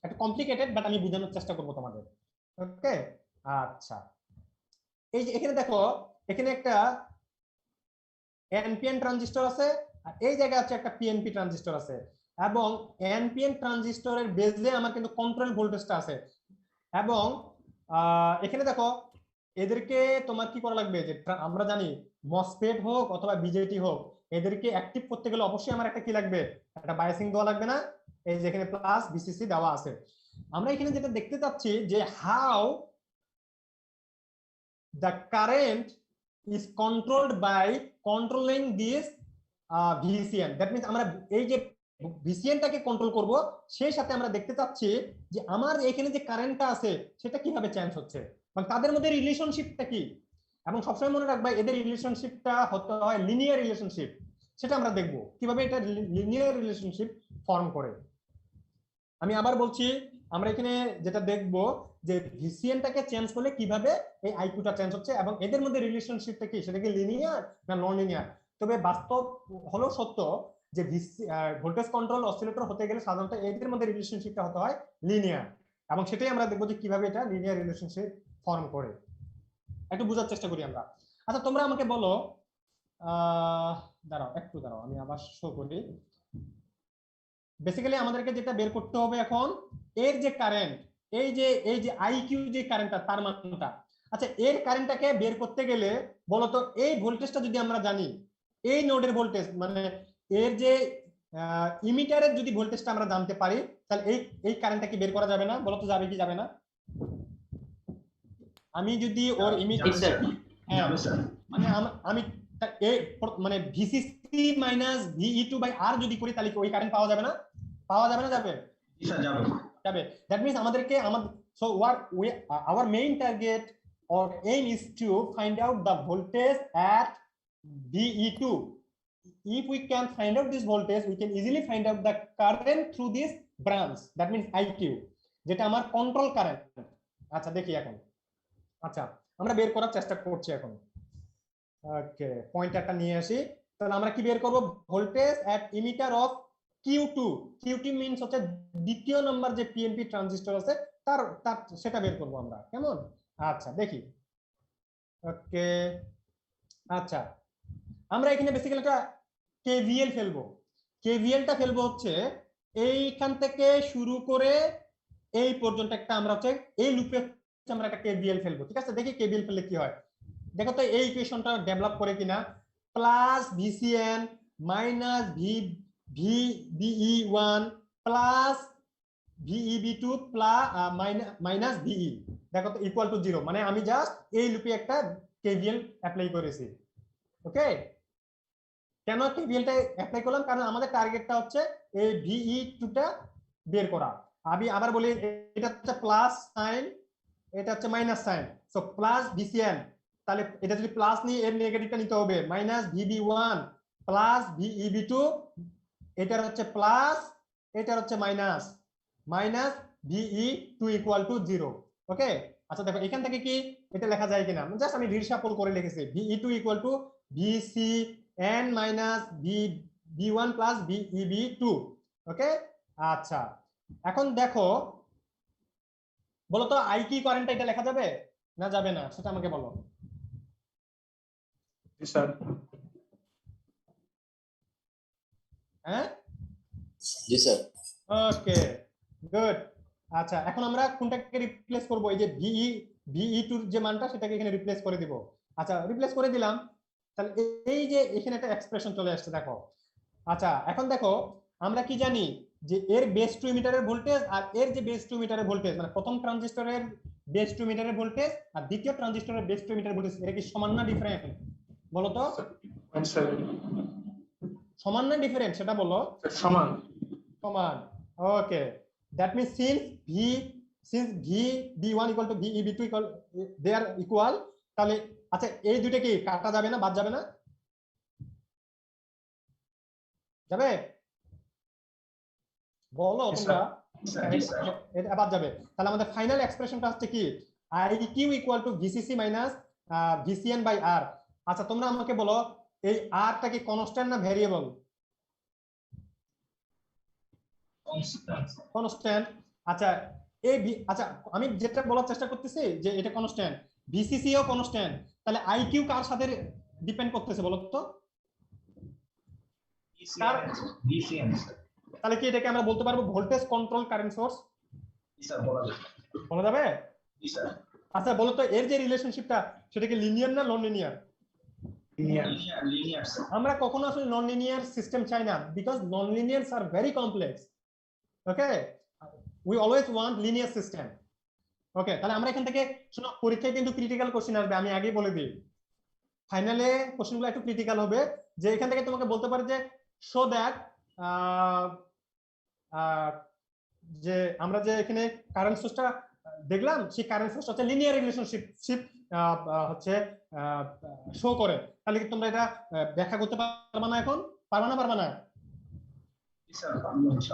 একটু কমপ্লিকেটেড, বাট আমি বোঝানোর চেষ্টা করব তোমাদের। ওকে, আচ্ছা, এই যে এখানে দেখো, এখানে একটা NPN ট্রানজিস্টর আছে আর এই জায়গায় আছে একটা PNP ট্রানজিস্টর আছে, এবং NPN ট্রানজিস্টরের বেজে আমার কিন্তু কন্ট্রোল ভোল্টেজটা আছে। এবং এখানে দেখো এদেরকে তোমার কি করা লাগবে, যে আমরা জানি মসফেট হোক অথবা বিজেটি হোক, এদেরকে অ্যাক্টিভ করতে গেলে অবশ্যই আমার একটা কি লাগবে, একটা বায়াসিং দেওয়া লাগবে না? এই যে এখানে প্লাস VCC দেওয়া আছে। আমরা এখানে যেটা দেখতে চাচ্ছি যে how the current is controlled by controlling this VCN. That means আমরা এই যে VCN টাকে কন্ট্রোল করব, সেই সাথে আমরা দেখতে চাচ্ছি যে আমার এখানে যে কারেন্টটা আছে সেটা কিভাবে চেঞ্জ হচ্ছে, মানে তাদের মধ্যে রিলেশনশিপটা কি। এবং সবসময় মনে রাখবা এদের রিলেশনশিপটা হতে হয় লিনিয়ার রিলেশনশিপ, সেটা আমরা দেখব কিভাবে এটা লিনিয়ার রিলেশনশিপ ফর্ম করে। আমি আবার বলছি, আমরা এখানে যেটা দেখব যে ভিসিএনটাকে চেঞ্জ করলে কিভাবে এই আইকিউটা চেঞ্জ হচ্ছে এবং এদের মধ্যে রিলেশনশিপটা কি, সেটা কি লিনিয়ার না নন লিনিয়ার। তবে বাস্তব হলো সত্য যে ভোল্টেজ কন্ট্রোল অসিলেটর হতে গেলে সাধারণত এদের মধ্যে রিলেশনশিপটা হতে হয় লিনিয়ার, এবং সেটাই আমরা দেখব যে কিভাবে এটা লিনিয়ার রিলেশনশিপ ফর্ম করে। একটু বোঝার চেষ্টা করি আমরা। আচ্ছা, তোমরা আমাকে বলো, দাঁড়াও আমি আবার শো করি। বেসিক্যালি আমাদেরকে যেটা বের করতে হবে এখন, এর যে কারেন্ট, এই যে আইকিউ যে কারেন্টটা তার মানটা। আচ্ছা, এর কারেন্টটাকে বের করতে গেলে বলতো এই ভোল্টেজটা যদি আমরা জানি, এই নোডের ভোল্টেজ মানে এর যে ইমিটারের যদি ভোল্টেজটা আমরা জানতে পারি, তাহলে এই কারেন্টটা কি বের করা যাবে না? বলতো যাবে কি যাবে না? আমি যদি ওর ইমিটার, হ্যাঁ মানে আমি মানে ভিসিসি মাইনাস VE2/R যদি করি তাহলে ওই কারেন্ট পাওয়া যাবে না? যাবে যাবে। দ্যাট মিন্স আমাদেরকে so what our main target or aim is to find out the voltage at VE2. If we can find out this voltage, we can easily find out the current through this branch, that means IQ, যেটা আমার control current. আচ্ছা, দেখি এখন। আচ্ছা, আমরা বের করার চেষ্টা করছি এখন। ওকে, পয়েন্টারটা নিয়ে আসি। তাহলে আমরা কি বের করব? Voltage at emitter of Q2 means হচ্ছে দ্বিতীয় নাম্বার যে PNP ট্রানজিস্টর আছে তার সেটা বের করব আমরা, কেমন? আচ্ছা, দেখি। ওকে, আচ্ছা, আমরা এখানে বেসিক্যালি একটা KVL ফেলবো। KVLটা ফেলবো হচ্ছে এইখান থেকে শুরু করে এই পর্যন্ত একটা আমরা হচ্ছে এই লুপে আমরা একটা KVL ফেলবো, ঠিক আছে? দেখি KVL ফেললে কি হয়। দেখো তো এই ইকুয়েশনটা ডেভেলপ করে কিনা। Plus VCN minus VBE1 plus VEB2 plus minus VE, দেখো তো ইকুয়াল টু 0, মানে আমি জাস্ট এই লুপে একটা কেভিএল অ্যাপ্লাই করেছি। ওকে, কেন কেভিএলটা অ্যাপ্লাই করলাম? কারণ আমাদের টার্গেটটা হচ্ছে এই VE2 টা বের করা। আমি আবার বলি, এটা হচ্ছে প্লাস সাইন, এটা হচ্ছে minus sine, so plus VCN, তাহলে এটা যদি প্লাস নিয়ে এর নেগেটিভটা নিতে হবে, মাইনাস VB1 প্লাস VEB2, এটার হচ্ছে প্লাস, এটার হচ্ছে minus, minus VE2 equal to 0। ওকে, আচ্ছা দেখো এখান থেকে কি এটা লেখা যায় কিনা, জাস্ট আমি রিসাপল করে লিখেছি VE2 equal to VCN minus VB1 plus VEB2। ওকে, আচ্ছা এখন দেখো, বলো তো আই কি কারেন্টটা এটা লেখা যাবে না যাবে না, সেটা আমাকে বলো। স্যার হ্যাঁ, জি স্যার। ওকে, গুড। আচ্ছা এখন আমরা কোনটাকে রিপ্লেস করব? এই যে VE2 যে মানটা সেটাকে এখানে রিপ্লেস করে দিব। আচ্ছা রিপ্লেস করে দিলাম, তাহলে এই যে এখানে একটা এক্সপ্রেশন চলে আসছে দেখো। আচ্ছা এখন দেখো আমরা কি জানি যে এর বেস টু মিটারের ভোল্টেজ আর এর যে বেস টু মিটারের ভোল্টেজ, মানে প্রথম ট্রানজিস্টরের বেস টু মিটারের ভোল্টেজ আর দ্বিতীয় ট্রানজিস্টরের বেস টু মিটারের ভোল্টেজ, এটা কি সমান না ডিফারেন্ট? বলো তো সমান না ডিফারেন্ট, সেটা বলো। সমান। সমান, okay, that means since VB1 equal to VEB2 equal, they are equal, তাহলে আচ্ছা এই দুইটা কি কাটা যাবে না, বাদ যাবে না? যাবে, বলো তোমরা। এটা বাদ যাবে, তাহলে আমাদের ফাইনাল এক্সপ্রেশনটা হচ্ছে কি IQ equal to VCC minus VCN by R। আচ্ছা তোমরা আমাকে বলো এই R টা কি কনস্ট্যান্ট না ভেরিয়েবল? কনস্ট্যান্ট। আচ্ছা এই আচ্ছা আমি যেটা বলার চেষ্টা করতেছি যে এটা কনস্ট্যান্ট, VCC ও কনস্ট্যান্ট, তাহলে IQ কার সাথে ডিপেন্ড করতেছে বলো তো? VCN তাহলে কি এটাকে আমরা বলতে পারবো voltage control current source? Sir বলা যাবে। বলা যাবে? স্যার আচ্ছা বলো তো এর যে রিলেশনশিপটা সেটা কি লিনিয়ার না নন লিনিয়ার? Linear sir. আমরা কখনো আসলে নন লিনিয়ার সিস্টেম চাই না, because non linears are very complex. Okay, we always want linear system. Okay, তাহলে আমরা এখান থেকে শোনো, পরীক্ষায় কিন্তু ক্রিটিক্যাল কোশ্চেন আসবে, আমি আগেই বলে দিই। ফাইনালে কোশ্চেনগুলো একটু ক্রিটিক্যাল হবে, যে এখান থেকে তোমাকে বলতে পারে যে শো দ্যাট যে আমরা যে এখানে কারেন্ট সোর্সটা দেখলাম সেই কারেন্ট সোর্স হচ্ছে লিনিয়ার রিলেশনশিপ হচ্ছে শো করে, তাহলে কি তোমরা এটা ব্যাখ্যা করতে পারবা না? এখন পারবা না? পারবা না?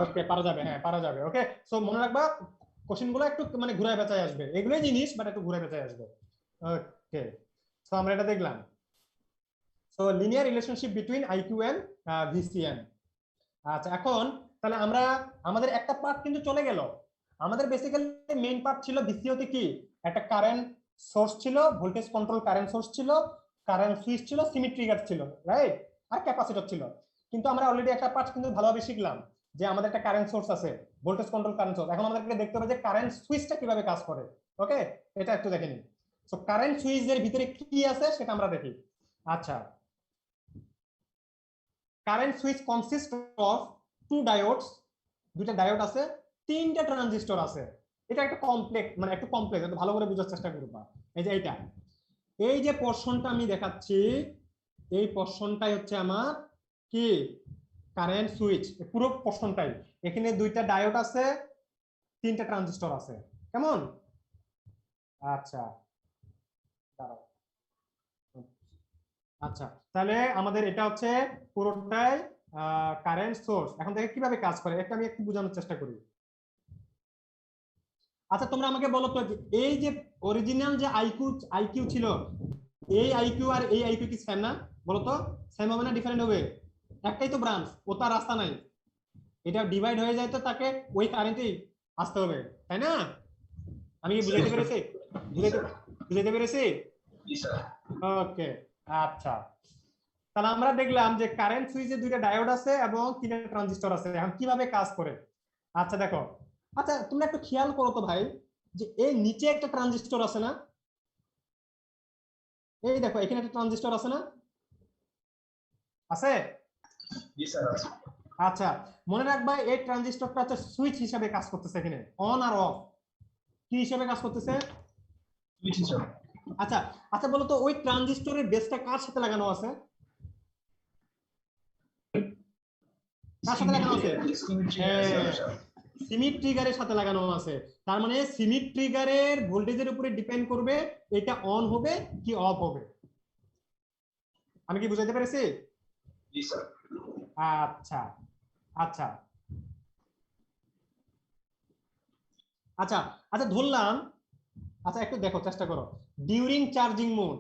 ওকে, পারা যাবে, হ্যাঁ পারা যাবে। ওকে, সো মনে রাখবা কোশ্চেনগুলো একটু মানে ঘুরায় পেঁচায় আসবে, এগুলোই জিনিস বাট একটু ঘুরায় পেঁচায় আসবে। ওকে, সো আমরা এটা দেখলাম। So linear relationship between IQ and VCN। আচ্ছা এখন তাহলে আমরা আমাদের একটা পার্ট কিন্তু চলে গেল। আমাদের বেসিক্যালি মেইন পার্ট ছিল VCO তে কি একটা কারেন্ট সোর্স ছিল, ভোল্টেজ কন্ট্রোল কারেন্ট সোর্স ছিল, কারেন্ট সুইচ ছিল, সিমেট্রি গার্ড ছিল, রাইট, আর ক্যাপাসিটর ছিল। কিন্তু আমরা অলরেডি একটা পার্ট কিন্তু ভালোভাবে শিখলাম যে আমাদের একটা কারেন্ট সোর্স আছে, ভোল্টেজ কন্ট্রোল কারেন্ট সোর্স। এখন আমাদেরকে দেখতে হবে যে কারেন্ট সুইচটা কিভাবে কাজ করে। ওকে, এটা একটু দেখে নিন। সো কারেন্ট সুইচের ভিতরে কি আছে সেটা আমরা দেখি। আচ্ছা, current switch consist of two diodes, দুইটা ডায়োড আছে, তিনটা ট্রানজিস্টর আছে। এটা একটা কমপ্লেক্স, মানে একটু কমপ্লেক্স, একটু ভালো করে বোঝার চেষ্টা করবা। এই যে এইটা, এই যে পোরশনটা আমি দেখাচ্ছি, এই পোরশনটাই হচ্ছে আমার কি কারেন্ট সুইচ, পুরো পোরশনটাই। এখানে দুইটা ডায়োড আছে, তিনটা ট্রানজিস্টর আছে, কেমন? আচ্ছা দাঁড়াও, আচ্ছা তাহলে আমাদের এটা হচ্ছে পুরোটাই কারেন্ট সোর্স। এখন দেখে কিভাবে কাজ করে এটা আমি একটু বোঝানোর চেষ্টা করি। আচ্ছা তোমরা আমাকে বলো তো, এই যে অরিজিনাল যে আইকিউ ছিল, এই আইকিউ আর এই আইকিউ কি সেম না? বলো তো, সেম হবে না ডিফারেন্ট হবে? একটাই তো ব্রাঞ্চ, ও তার রাস্তা নাই, এটা ডিভাইড হয়ে যায় তো তাকে ওই কারেন্টেই আসতে হবে, তাই না? আমি কি বুঝাইতে পেরেছি? বুঝাইতে পেরেছি? ওকে, আচ্ছা তাহলে আমরা দেখলাম যে কারেন্ট সুইচে দুইটা ডায়োড আছে এবং তিনটা ট্রানজিস্টর আছে। এখন কিভাবে কাজ করে আচ্ছা দেখো, আচ্ছা তোমরা একটু খেয়াল করো তো ভাই, যে এই নিচে একটা ট্রানজিস্টর আছে না? এই দেখো এখানে একটা ট্রানজিস্টর আছে না? আছে? আচ্ছা মনে রাখবা এই ট্রানজিস্টরটা হচ্ছে সুইচ হিসেবে কাজ করতেছে, এখানে অন আর অফ কি হিসেবে কাজ করতেছে? জি স্যার। আচ্ছা আচ্ছা বলো তো ওই ট্রানজিস্টরের বেসটা কার সাথে লাগানো আছে? কার সাথে লাগানো আছে? সিমিট ট্রিগারের সাথে লাগানো আছে। তার মানে সিমিট ট্রিগারের ভোল্টেজের উপরে ডিপেন্ড করবে এটা অন হবে কি অফ হবে। আমি কি বুঝাইতে পেরেছি? জি স্যার। আচ্ছা আচ্ছা আচ্ছা আচ্ছা ধরলাম, আচ্ছা একটু দেখো চেষ্টা করো, ডিউরিং চার্জিং মোড।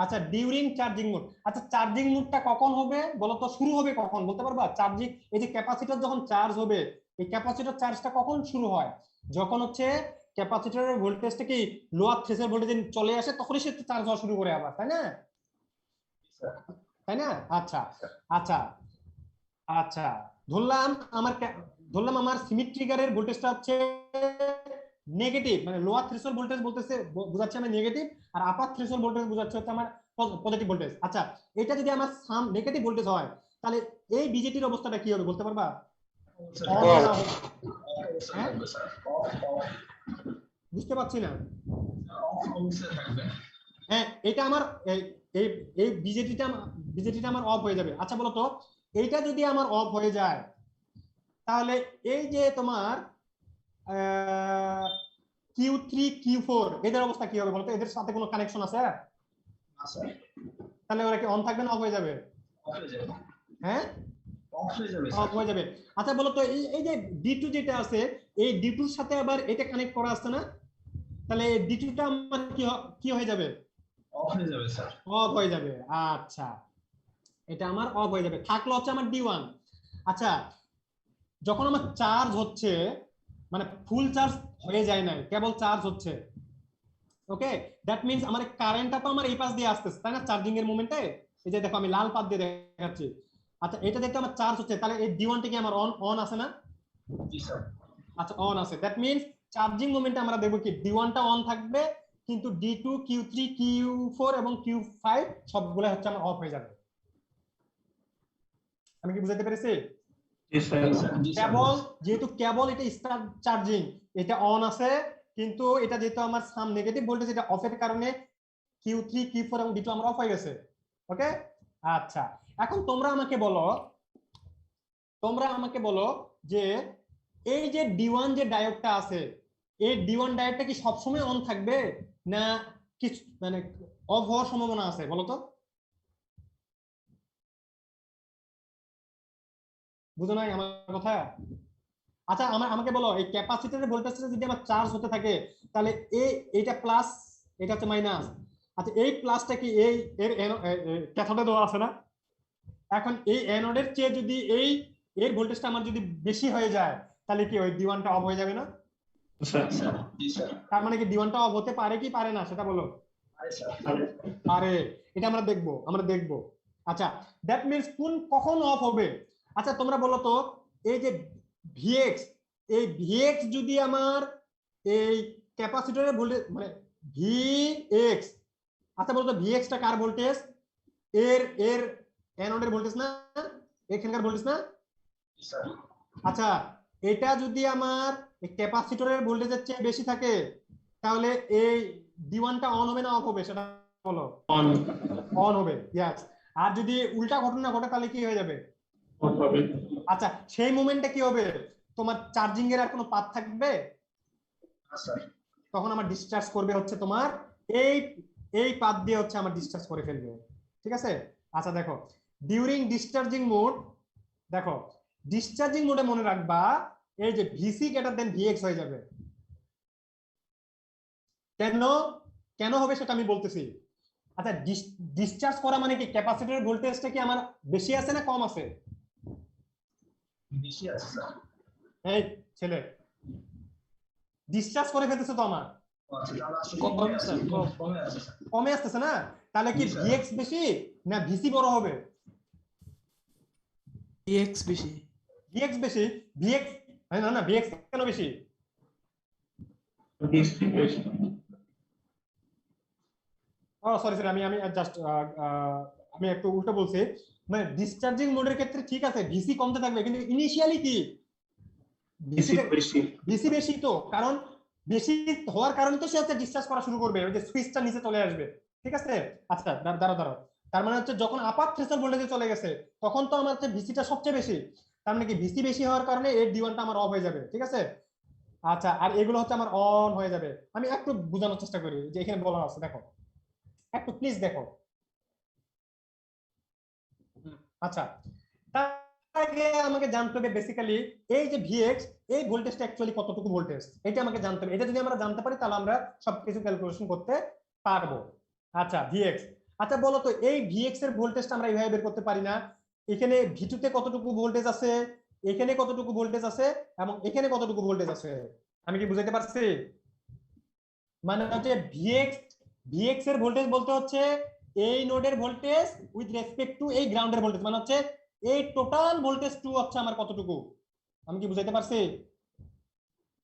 আচ্ছা ডিউরিং চার্জিং মোড, আচ্ছা চার্জিং মোডটা কখন হবে বলো তো, শুরু হবে কখন বলতে পারবা? চার্জিং, এই যে ক্যাপাসিটর যখন চার্জ হবে, এই ক্যাপাসিটর চার্জটা কখন শুরু হয়? যখন হচ্ছে ক্যাপাসিটরের ভোল্টেজটা কি লোয়ার থ্রেশহোল্ড ভোল্টেজে চলে আসে, তখনই সে চার্জ হওয়া শুরু করে আবার, তাই না? তাই না? আচ্ছা আচ্ছা আচ্ছা ধরলাম ধরলাম আমার সিমিট ট্রিগারের ভোল্টেজটা হচ্ছে নেগেটিভ, মানে লোয়ার থ্রেশহোল্ড ভোল্টেজ বলতেছে বোঝাচ্ছে আমার নেগেটিভ, আর আপার থ্রেশহোল্ড ভোল্টেজ বোঝাচ্ছে হচ্ছে আমার পজিটিভ ভোল্টেজ। আচ্ছা এটা যদি আমার সাম নেগেটিভ ভোল্টেজ হয় তাহলে এই বিজেটির অবস্থাটা কি হবে বলতে পারবা? হ্যাঁ বুঝতে পারছি না। হ্যাঁ এটা আমার এই এই বিজেটিটা আমার অফ হয়ে যাবে। আচ্ছা বলো তো এইটা যদি আমার অফ হয়ে যায় তাহলে এই যে তোমার Q3 Q4 এদের অবস্থা কি হবে বলতো? এদের সাথে কোনো কানেকশন আছে? তাহলে ওরা কি অন থাকবে না অফ হয়ে যাবে? হ্যাঁ অফ হয়ে যাবে। আচ্ছা বলো তো এই যে D2 যেটা আছে, এই D2 এর সাথে আবার এটা কানেক্ট করা আছে না, তাহলে D2 টা আমার কি হয়ে যাবে? অফ হয়ে যাবে স্যার। অফ হয়ে যাবে। আচ্ছা এটা আমার অফ হয়ে যাবে। থাকলো হচ্ছে আমার D1। আচ্ছা যখন আমার চার্জ হচ্ছে, মানে ফুল চার্জ হয়ে যায় না, কেবল চার্জ হচ্ছে, ওকে, দ্যাট মিন্স আমার কারেন্টটা তো আমার এই পাশ দিয়ে আসতেছে তাই না, চার্জিং এর মোমেন্টে। এই যে দেখো আমি লাল পাত দিয়ে দেখাচ্ছি। আচ্ছা এটা দেখতে আমার চার্জ হচ্ছে, তাহলে এই D1 টা কি আমার অন আছে না? জি স্যার। আচ্ছা অন আছে, দ্যাট মিন্স চার্জিং মোমেন্টে আমরা দেখবো কি D1 টা অন থাকবে, কিন্তু D2 Q3 Q4 এবং Q5 সবগুলো হচ্ছে আমার অফ হয়ে যাবে। আমি কি বুঝাতে পেরেছি? কেবল যেহেতু কেবল এটা স্টার চার্জিং, এটা অন আছে, কিন্তু এটা যেহেতু আমার সাম নেগেটিভ ভোল্টেজ, এটা অফের কারণে Q3 Q4 এবং D2 আমার অফ হয়ে গেছে। ওকে আচ্ছা এখন তোমরা আমাকে বলো যে এই যে D1 যে ডায়োডটা আছে, এই D1 ডায়োডটা কি সবসময় অন থাকবে না কিছু মানে অফ হওয়ার সম্ভাবনা আছে বলো তো? বুঝো নাই আমার কথা? আচ্ছা আমাকে বলো এই ক্যাপাসিটরের ভোল্টেজটা যদি আমার চার্জ হতে থাকে তাহলে এইটা প্লাস, এটা হচ্ছে মাইনাস। আচ্ছা এই প্লাসটা কি এই এর ক্যাথোডে দেওয়া আছে না? এখন এই অ্যানোডের চেয়ে যদি এর ভোল্টেজটা আমার যদি বেশি হয়ে যায় তাহলে কি ওই D1 টা অফ হয়ে যাবে না? তার মানে কি D1 টা অফ হতে পারে কি পারে না সেটা বলো। পারে, এটা আমরা দেখবো। আচ্ছা দ্যাট মিন্স কখন অফ হবে? আচ্ছা তোমরা বলো তো এই যে Vx, এই Vx যদি আমার এই ক্যাপাসিটরের ভোল্টেজ মানে Vx, আচ্ছা বলো তো Vx টা কার ভোল্টেজ? এর অ্যানোডের ভোল্টেজ না, এখানকার ভোল্টেজ না? আচ্ছা এটা যদি আমার ক্যাপাসিটরের ভোল্টেজের চেয়ে বেশি থাকে তাহলে এই D1 টা অন হবে না অফ হবে সেটা বলো। অন হবে, यस। আর যদি উল্টা ঘটনা ঘটে তাহলে কি হয়ে যাবে? অফ হবে। আচ্ছা সেই মোমেন্টে কি হবে? তোমার চার্জিং এর আর কোনো পাথ থাকবে? তখন আমার ডিসচার্জ করবে হচ্ছে তোমার এই পাথ দিয়ে হচ্ছে আমার ডিসচার্জ করে ফেলবে, ঠিক আছে? আচ্ছা দেখো ডিউরিং ডিসচার্জিং মোড, দেখো ডিসচার্জিং মোডে মনে রাখবা এই যে Vc গ্রেটার দেন Vx হয়ে যাবে। কেন হবে সেটা আমি বলতেছি। আচ্ছা ডিসচার্জ করা মানে কি ক্যাপাসিটরের ভোল্টেজটা কি আমার বেশি আছে না কম আছে? বেশি আছে স্যার। এই ছেলে ডিসচার্জ করে ফেলতেছে তো আমার, কমে আসতেছে না? তাহলে কি Vx বেশি না Vc বড় হবে? Vx বেশি। Vx বেশি। Vx না Vx কেন বেশি? ও সরি আমি জাস্ট আমি একটু উল্টো বলছি, মানে ডিসচার্জিং মোডের ক্ষেত্রে ঠিক আছে Vc কমতে থাকবে, কিন্তু ইনিশিয়ালি কি Vc বেশি তো, কারণ বেশি হওয়ার কারণে তো সে হচ্ছে ডিসচার্জ করা শুরু করবে, ওই যে সুইচটা নিচে চলে আসবে, ঠিক আছে? আচ্ছা দাঁড়াও, তার মানে হচ্ছে যখন আপার থ্রেশহোল্ড ভোল্টেজে চলে গেছে তখন তো আমার হচ্ছে ভিসিটা সবচেয়ে বেশি, তার মানে কি ভিসি বেশি হওয়ার কারণে এর D1টা আমার অফ হয়ে যাবে, ঠিক আছে? আচ্ছা, আর এগুলো হচ্ছে আমার অন হয়ে যাবে। আমি একটু বোঝানোর চেষ্টা করি যে এখানে বলা আছে, দেখো একটু প্লিজ দেখো। আচ্ছা, তার আগে আমাকে জানতে হবে বেসিক্যালি এই যে ভিএক্স, এই ভোল্টেজটা অ্যাকচুয়ালি কতটুকু ভোল্টেজ, এটা আমাকে জানতে হবে। এটা যদি আমরা জানতে পারি তাহলে আমরা সবকিছু ক্যালকুলেশন করতে পারবো। আচ্ছা ভিএক্স, আচ্ছা বলো তো এই ভিএক্স এর ভোল্টেজটা আমরা এইভাবে বের করতে পারি না? এখানে V2 তে কতটুকু ভোল্টেজ আছে, এখানে কতটুকু ভোল্টেজ আছে, এবং এখানে কতটুকু ভোল্টেজ আছে, আমি কি বুঝাইতে পারছি? মানে হচ্ছে ভিএক্স এর ভোল্টেজ বলতে হচ্ছে এই নোডের ভোল্টেজ উইথ রেসপেক্ট টু এই গ্রাউন্ডের ভোল্টেজ, মানে হচ্ছে এই টোটাল ভোল্টেজ টু হচ্ছে আমার কতটুকু, আমি কি বুঝাইতে পারছি?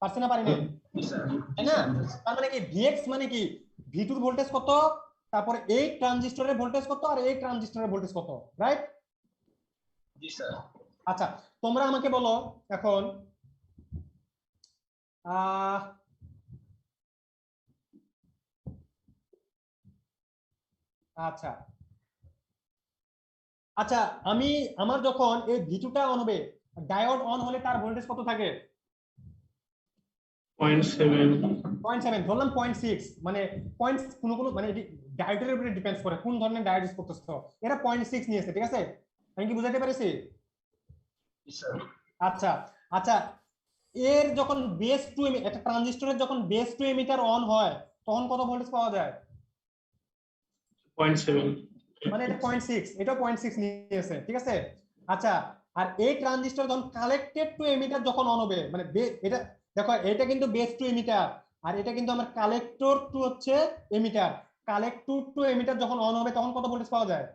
পারছি না পারি না? জি স্যার। তাই না? তার মানে কি ভিএক্স মানে কি V2 এর ভোল্টেজ কত, তারপর এই ট্রানজিস্টরের ভোল্টেজ কত, আর এই ট্রানজিস্টরের ভোল্টেজ কত, রাইট? জি স্যার। আচ্ছা, তোমরা আমাকে বলো এখন আচ্ছা আচ্ছা আমার যখন এই V2টা অন হবে, ডায়োড অন হলে তার ভোল্টেজ কত থাকে? 0.7, ধরলাম 0.6, মানে পয়েন্ট কোন মানে এটি ডায়োডের উপরে ডিপেন্ডস করে কোন ধরনের ডায়োড ইউজ করতেছো। এরা 0.6 নিয়েছে, ঠিক আছে? আমি কি বুঝাতে পেরেছি? জি স্যার। আচ্ছা আচ্ছা, এর যখন বেস টু একটা ট্রানজিস্টরের যখন বেস টু এমিটার অন হয় তখন কত ভোল্টেজ পাওয়া যায়? 0.7, মানে এটা 0.6, এটাও 0.6 নিয়েছে, ঠিক আছে? আচ্ছা, আর এই ট্রানজিস্টর যখন কালেক্টেড টু এমিটার যখন অন হবে, মানে এটা দেখো এটা কিন্তু বেস টু এমিটার, আর এটা কিন্তু আমার কালেক্টর টু হচ্ছে এমিটার। কালেক্টর টু এমিটার যখন অন হবে তখন কত ভোল্টেজ পাওয়া যায়?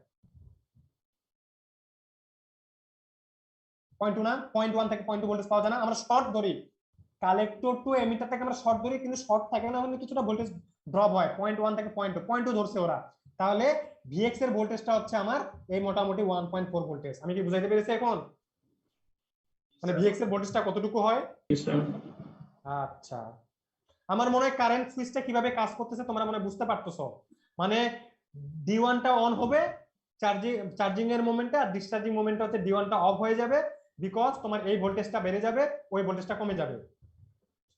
0.2 না? 0.1 থেকে 0.2 ভোল্টেজ পাওয়া যায় না? আমরা শর্ট ধরি, কালেক্টর টু এমিটার থেকে আমরা শর্ট ধরি, কিন্তু শর্ট থাকে না হলে কিছুটা ভোল্টেজ ড্রপ হয়, 0.1 থেকে 0.2 ধরছে ওরা। তাহলে ভিএক্স এর ভোল্টেজটা হচ্ছে আমার এই মোটামুটি 1.4 ভোল্টেজ। আমি কি বুঝাইতে পেরেছি এখন? মানে ভিএক্স এর ভোল্টেজটা কতটুকু হয়? আচ্ছা, আমার মনে হয় কারেন্ট সুইচটা কিভাবে কাজ করতেছে তোমরা মনে বুঝতে পারতেছো। মানে D1টা অন হবে চার্জিং এর মোমেন্টে, আর ডিসচার্জিং মোমেন্টে হচ্ছে D1টা অফ হয়ে যাবে, বিকজ তোমার এই ভোল্টেজটা বেড়ে যাবে, ওই ভোল্টেজটা কমে যাবে,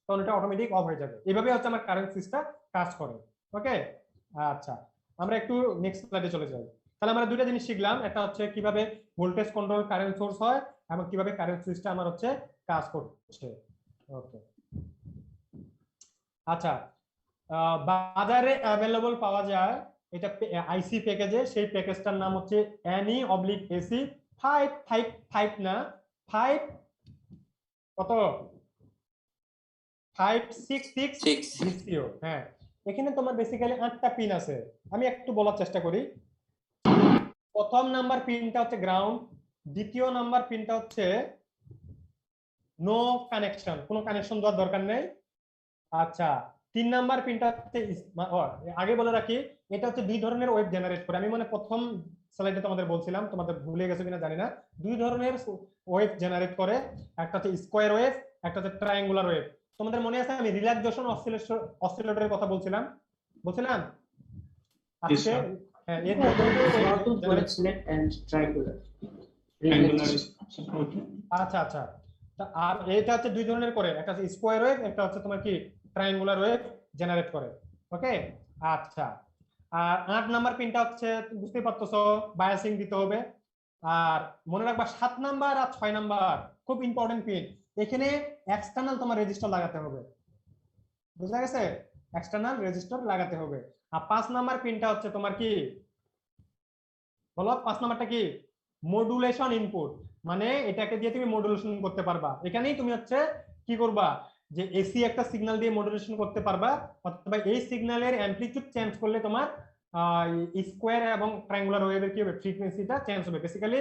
তখন এটা অটোমেটিক অফ হয়ে যাবে। এইভাবে হচ্ছে আমার কারেন্ট সুইচটা কাজ করে। ওকে, আচ্ছা আমরা একটু নেক্সট স্লাইডে চলে যাই। তাহলে আমরা দুইটা জিনিস শিখলাম, একটা হচ্ছে কিভাবে ভোল্টেজ কন্ট্রোল কারেন্ট সোর্স হয়, এবং কিভাবে কারেন্ট সুইচটা আমার হচ্ছে কাজ করছে। ওকে, আচ্ছা বাজারে অ্যাভেলেবল পাওয়া যায় এটা আইসি প্যাকেজে, সেই প্যাকেজটার নাম হচ্ছে NE/AC 555 না 5 কত 566 VCO। হ্যাঁ, এখানে তোমার বেসিক্যালি 8টা পিন আছে, আমি একটু বলার চেষ্টা করি। প্রথম নাম্বার পিনটা হচ্ছে গ্রাউন্ড, দ্বিতীয় নাম্বার পিনটা হচ্ছে নো কানেকশন, কোনো কানেকশন দেওয়ার দরকার নেই। আচ্ছা, 3 নাম্বার পিনটা হচ্ছে আগে বলে রাখি এটা হচ্ছে দুই ধরনের ওয়েভ জেনারেট করে। আমি প্রথম স্লাইডে তোমাদের বলছিলাম, তোমাদের ভুলে গেছো কিনা জানি না, দুই ধরনের ওয়েভ জেনারেট করে, একটা হচ্ছে স্কোয়ার ওয়েভ, একটা হচ্ছে ট্রায়াঙ্গুলার ওয়েভ। তোমাদের মনে আছে আমি রিল্যাক্সেশন অসিলেটরের কথা বলছিলাম? আজকে হ্যাঁ, এর আচ্ছা আচ্ছা, আর এটা হচ্ছে দুই ধরনের করে, একটা হচ্ছে স্কোয়ার ওয়েভ, একটা হচ্ছে তোমার কি ট্রায়াঙ্গুলার ওয়েভ জেনারেট করে। ওকে, আচ্ছা, আর 8 নাম্বার পিনটা হচ্ছে বুঝতেই পারতেছো বায়াসিং দিতে হবে। আর মনে রাখবা 7 নাম্বার আর 6 নাম্বার খুব ইম্পর্টেন্ট পিন, এখানে এক্সটার্নাল তোমার রেজিস্টার লাগাতে হবে, বুঝা গেছে? এক্সটার্নাল রেজিস্টার লাগাতে হবে। আর 5 নাম্বার পিনটা হচ্ছে তোমার কি বলো, 5 নাম্বারটা কি মডুলেশন ইনপুট, মানে এটাকে দিয়ে তুমি মডুলেশন করতে পারবা। এখানেই তুমি হচ্ছে কি করবা, যে এসি একটা সিগন্যাল দিয়ে মডুলেশন করতে পারবা, অথবা এই সিগন্যালের অ্যামপ্লিটিউড চেঞ্জ করলে তোমার স্কোয়ার এবং ট্রায়াঙ্গুলার ওয়েভের কি হবে, ফ্রিকোয়েন্সিটা চেঞ্জ হবে। বেসিক্যালি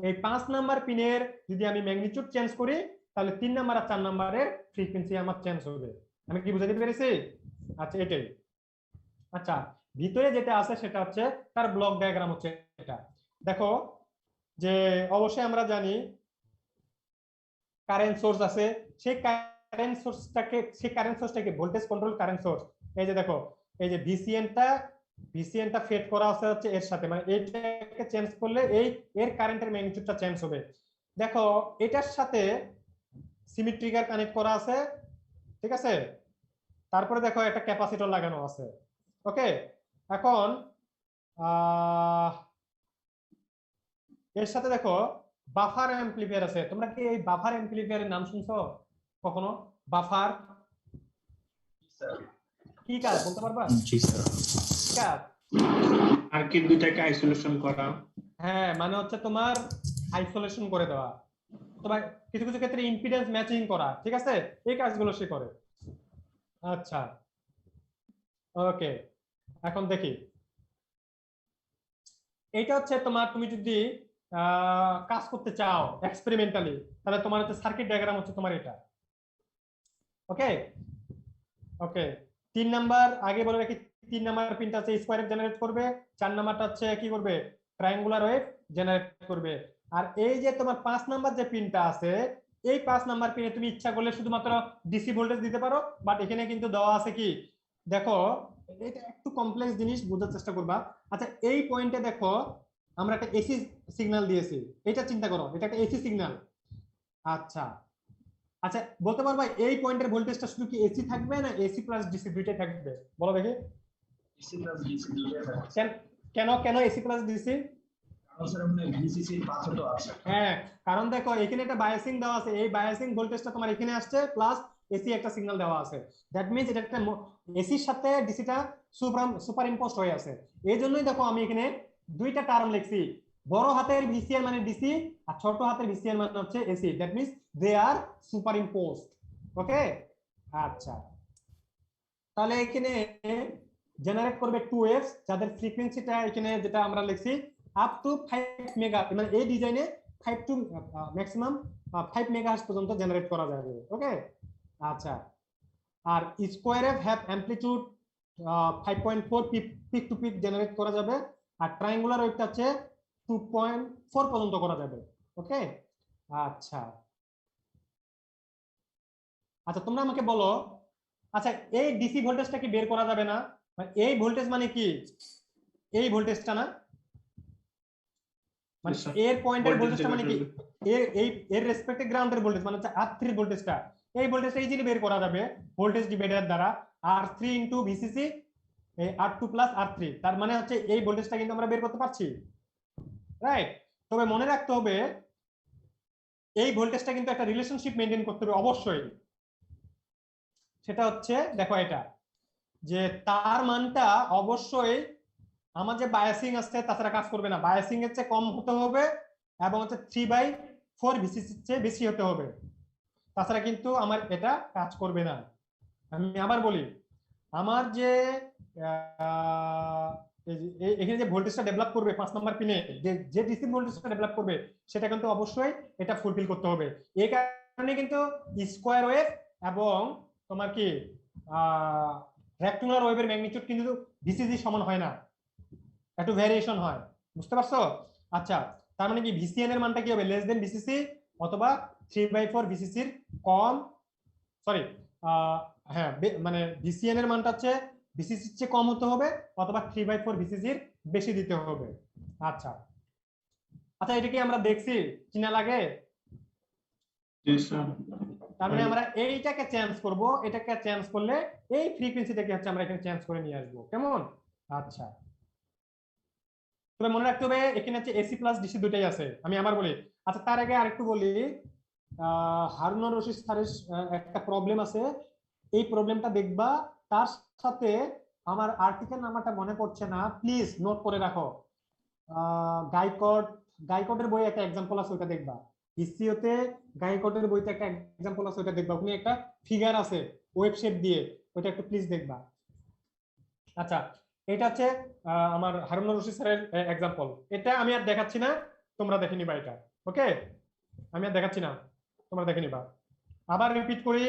এই 5 নাম্বার পিনের যদি আমি ম্যাগনিটিউড চেঞ্জ করি তাহলে 3 নাম্বার আর 4 নাম্বারের ফ্রিকোয়েন্সি আমার চেঞ্জ হবে। আমি কি বুঝাতে পেরেছি? আচ্ছা এটাই। আচ্ছা, ভিতরে যেটা আছে সেটা হচ্ছে তার ব্লক ডায়াগ্রাম হচ্ছে এটা। দেখো যে অবশ্যই আমরা জানি কারেন্ট সোর্স আছে, সেই কারেন্ট সোর্সটাকে, সেই কারেন্ট সোর্সটাকে ভোল্টেজ কন্ট্রোল কারেন্ট সোর্স, এই যে দেখো এই যে ভিসিএনটা ফেড করা আছে হচ্ছে এর সাথে, মানে এইটাকে চেঞ্জ করলে এই এর কারেন্টের ম্যাগনিটিউডটা চেঞ্জ হবে। দেখো এটার সাথে সিমেট্রিকার কানেক্ট করা আছে, ঠিক আছে। তারপরে দেখো একটা ক্যাপাসিটর লাগানো আছে, ওকে। এখন এর সাথে দেখো বাফার অ্যাম্পলিফায়ার আছে। তোমরা কি এই বাফার অ্যাম্পলিফায়ারের নাম শুনছো কখনো? বাফার কি কাজ বলতে পারবা? জি স্যার। কি কাজ? সার্কিট দুইটাকে আইসোলেশন করা। হ্যাঁ, মানে হচ্ছে তোমার আইসোলেশন করে দেওয়া, তোমার কিছু কিছু ক্ষেত্রে ইম্পিডেন্স ম্যাচিং করা, ঠিক আছে, এই কাজগুলো সে করে। আচ্ছা, ওকে, এখন দেখি এইটা হচ্ছে তোমার, তুমি যদি কাজ করতে চাও এক্সপেরিমেন্টালি, তাহলে তোমার হচ্ছে সার্কিট ডায়াগ্রাম হচ্ছে তোমার এটা, ওকে। ওকে, 3 নাম্বার আগে বলে রাখি, 3 নাম্বার পিনটা হচ্ছে স্কয়ার ওয়েভ জেনারেট করবে, 4 নাম্বারটা হচ্ছে কি করবে, ট্রায়াঙ্গুলার ওয়েভ জেনারেট করবে। আর এই যে তোমার 5 নাম্বার যে পিনটা আছে, এই 5 নাম্বার পিনে তুমি ইচ্ছা করলে শুধুমাত্র ডিসি ভোল্টেজ দিতে পারো, বাট এখানে কিন্তু দেওয়া আছে কি, দেখো এটা একটু কমপ্লেক্স জিনিস, বোঝার চেষ্টা করবা। আচ্ছা, এই পয়েন্টে দেখো আমরা একটা এসি সিগন্যাল দিয়েছি, এটা চিন্তা করো, এটা একটা এসি সিগন্যাল। আচ্ছা আচ্ছা, বলতে পারবা এই পয়েন্টের ভোল্টেজটা শুধু কি এসি থাকবে না এসি প্লাস ডিসি দুইটাই থাকবে? বলো দেখি। এসি প্লাস ডিসি দুইটাই থাকে। কেন কেন এসি প্লাস ডিসি? কারণ স্যার আপনার ভিসিসি পাথর তো আছে। হ্যাঁ, কারণ দেখো এখানে একটা বায়াসিং দেওয়া আছে, এই বায়াসিং ভোল্টেজটা তোমার এখানে আসছে, প্লাস এসি একটা সিগন্যাল দেওয়া আছে। দ্যাট মিন্স এটা একটা এসির সাথে ডিসিটা সুপার ইম্পোজড হয়ে আছে। এই জন্যই দেখো আমি এখানে দুইটা টার্ম লিখছি, বড় হাতের ভিসিএর মানে ডিসি আর ছোট হাতের ভিসিএর মানে হচ্ছে AC. That means they are superimposed, okay. আচ্ছা, তাহলে এখানে জেনারেট করবে 2 ওয়েভস, যাদের ফ্রিকোয়েন্সিটা এখানে যেটা আমরা লিখছি আপ টু 5 মেগা, মানে এই ডিজাইনে 5 টু ম্যাক্সিমাম 5 মেগাহার্টজ পর্যন্ত জেনারেট করা যাবে, ওকে। আচ্ছা, আর square wave have amplitude 5.4 peak to peak generate করা যাবে, আর ট্রায়াঙ্গুলার ওয়েভটা হচ্ছে 2.4 পর্যন্ত করা যাবে, ওকে। আচ্ছা আচ্ছা, তোমরা আমাকে বলো, আচ্ছা এই ডিসি ভোল্টেজটা কি বের করা যাবে না? মানে এই ভোল্টেজ মানে কি, এই ভোল্টেজটা না, মানে এর পয়েন্টের ভোল্টেজটা মানে কি, এর রেসপেক্টে গ্রাউন্ডের ভোল্টেজ মানে হচ্ছে R3 ভোল্টেজটা, এই ভোল্টেজটা ইজিলি বের করা যাবে ভোল্টেজ ডিভাইডার দ্বারা, R3 into VCC R2 plus R3, তার মানে হচ্ছে এই ভোল্টেজটা কিন্তু আমরা বের করতে পারছি, রাইট। তবে মনে রাখতে হবে এই ভোল্টেজটা কিন্তু একটা রিলেশনশিপ মেইনটেইন করতে হবে অবশ্যই। সেটা হচ্ছে দেখো এটা, যে তার মানটা অবশ্যই আমার যে বায়াসিং আছে তাছাড়া কাজ করবে না, বায়াসিং এর চেয়ে কম হতে হবে এবং হচ্ছে 3/4 VCC এর চেয়ে বেশি হতে হবে, তাছাড়া কিন্তু আমার এটা কাজ করবে না। আমি আবার বলি, আমার যে এখানে যে ভোল্টেজটা ডেভেলপ করবে 5 নাম্বার পিনে, যে ডিসি ভোল্টেজটা ডেভেলপ করবে সেটা কিন্তু অবশ্যই এটা ফুলফিল করতে হবে। এই কারণে কিন্তু স্কয়ার ওয়েভ এবং তোমার কি রেক্ট্যাঙ্গুলার ওয়েভের ম্যাগনিটিউড কিন্তু ভিসিসি সমান হয় না, একটু ভ্যারিয়েশন হয়, বুঝতে পারছো? আচ্ছা, তার মানে কি ভিসিএন এর মানটা কি হবে, লেস দেন ভিসিসি অথবা 3/4 ভিসিসি এর কম, সরি হ্যাঁ, মানে ভিসিএন এর মানটা হচ্ছে ভিসিসি এর চেয়ে কম হতে হবে অথবা 3/4 ভিসিসি এর বেশি দিতে হবে। আচ্ছা আচ্ছা, এটা কি আমরা দেখছি চিনা লাগে? তার মানে আমরা এইটাকে চেঞ্জ করব, এটাকে চেঞ্জ করলে এই ফ্রিকোয়েন্সিটাকে হচ্ছে আমরা এখানে চেঞ্জ করে নিয়ে আসবো, কেমন? আচ্ছা, তবে মনে রাখতে হবে এখানে হচ্ছে এসি প্লাস ডিসি দুটাই আছে, আমি আবার বলি। আচ্ছা, তার আগে আরেকটু বলি, হারুনুর রশিদ স্যারের একটা প্রবলেম আছে, এই প্রবলেমটা দেখবা, তার সাথে আমার আর্টিকেল নাম্বারটা মনে পড়ছে না, প্লিজ নোট করে রাখো। গাইকটের বই একটা এক্সাম্পল আছে, ওটা দেখবা। হিস্ট্রিতে গাইকটের বইতে একটা এক্সাম্পল আছে, ওটা দেখবা, ওখানে একটা ফিগার আছে ওয়েব শেপ দিয়ে, ওটা একটু প্লিজ দেখবা। আচ্ছা, এটা হচ্ছে আমার হারুনুর রশিদ স্যারের এক্সাম্পল, এটা আমি আর দেখাচ্ছি না, তোমরা দেখে নিবা এটা, ওকে। আমি আর দেখাচ্ছি না, তোমরা দেখে নিবা। আবার রিপিট করি,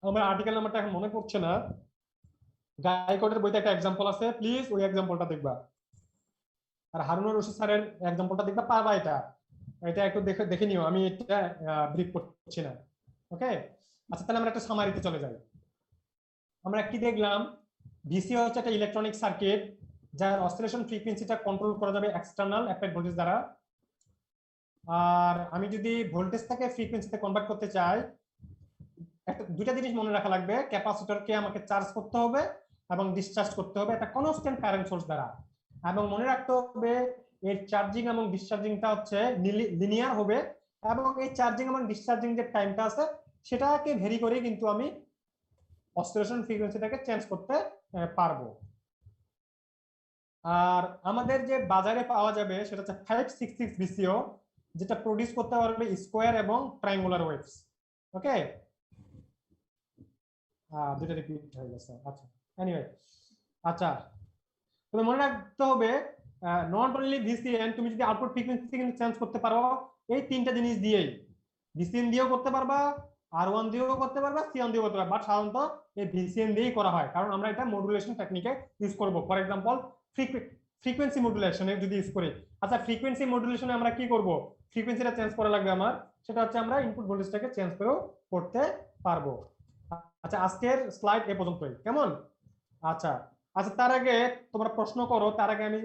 আমার আর্টিকেল নাম্বারটা এখন মনে পড়ছে না, গাইকটের বইতে একটা এক্সাম্পল আছে, প্লিজ ওই এক্সাম্পলটা দেখবা, আর হারুনুর রশিদ স্যারের এক্সাম্পলটা দেখবা, পারবা এটা, এটা একটু দেখে নিও, আমি এটা ব্রিফ করছি না, ওকে। আচ্ছা তাহলে আমরা একটা সামারিতে চলে যাই। আমরা কি দেখলাম, ভিসি হচ্ছে একটা ইলেকট্রনিক সার্কিট যার অসিলেশন ফ্রিকোয়েন্সিটা কন্ট্রোল করা যাবে এক্সটার্নাল অ্যাপ্লাইড ভোল্টেজ দ্বারা। আর আমি যদি ভোল্টেজটাকে ফ্রিকোয়েন্সিতে কনভার্ট করতে চাই, একটা দুইটা জিনিস মনে রাখা লাগবে, ক্যাপাসিটরকে আমাকে চার্জ করতে হবে এবং ডিসচার্জ করতে হবে একটা কনস্ট্যান্ট কারেন্ট সোর্স দ্বারা, এবং মনে রাখতে হবে এর চার্জিং এবং ডিসচার্জিংটা হচ্ছে লিনিয়ার হবে, এবং এই চার্জিং এবং ডিসচার্জিং যে টাইমটা আছে সেটাকে ভেরি করে কিন্তু আমি অসিলেশন ফ্রিকোয়েন্সিটাকে চেঞ্জ করতে পারবো। আর আমাদের যে বাজারে পাওয়া যাবে সেটা হচ্ছে 566 VCO, যেটা প্রডিউস করতে পারবে স্কোয়ার এবং ট্রায়াঙ্গুলার ওয়েভস। ওকে, দুটো রিপিট হয়ে গেছে। আচ্ছা এনিওয়ে, আচ্ছা তুমি মনে রাখতে হবে নট অনলি ভিসিএন, তুমি যদি আউটপুট ফ্রিকোয়েন্সি কিন্তু চেঞ্জ করতে পারো এই তিনটা জিনিস দিয়েই, ভিসিএন দিয়েও করতে পারবা, আর1 দিয়েও করতে পারবা, সি1 দিয়েও করতে পারবা, বাট সাধারণত এই ভিসিএন দিয়েই করা হয় কারণ আমরা এটা মডুলেশন টেকনিকে ইউজ করব। ফর এক্সাম্পল ফ্রিকোয়েন্সি মডুলেশনে যদি ইউজ করি, আচ্ছা ফ্রিকোয়েন্সি মডুলেশনে আমরা কি করব, ফ্রিকোয়েন্সিটা চেঞ্জ করা লাগবে আমার, সেটা হচ্ছে আমরা ইনপুট ভোল্টেজটাকে চেঞ্জ করেও করতে পারবো। আচ্ছা আজকের স্লাইড এ পর্যন্তই, কেমন? আচ্ছা আচ্ছা তার আগে তোমরা প্রশ্ন করো, তার আগে আমি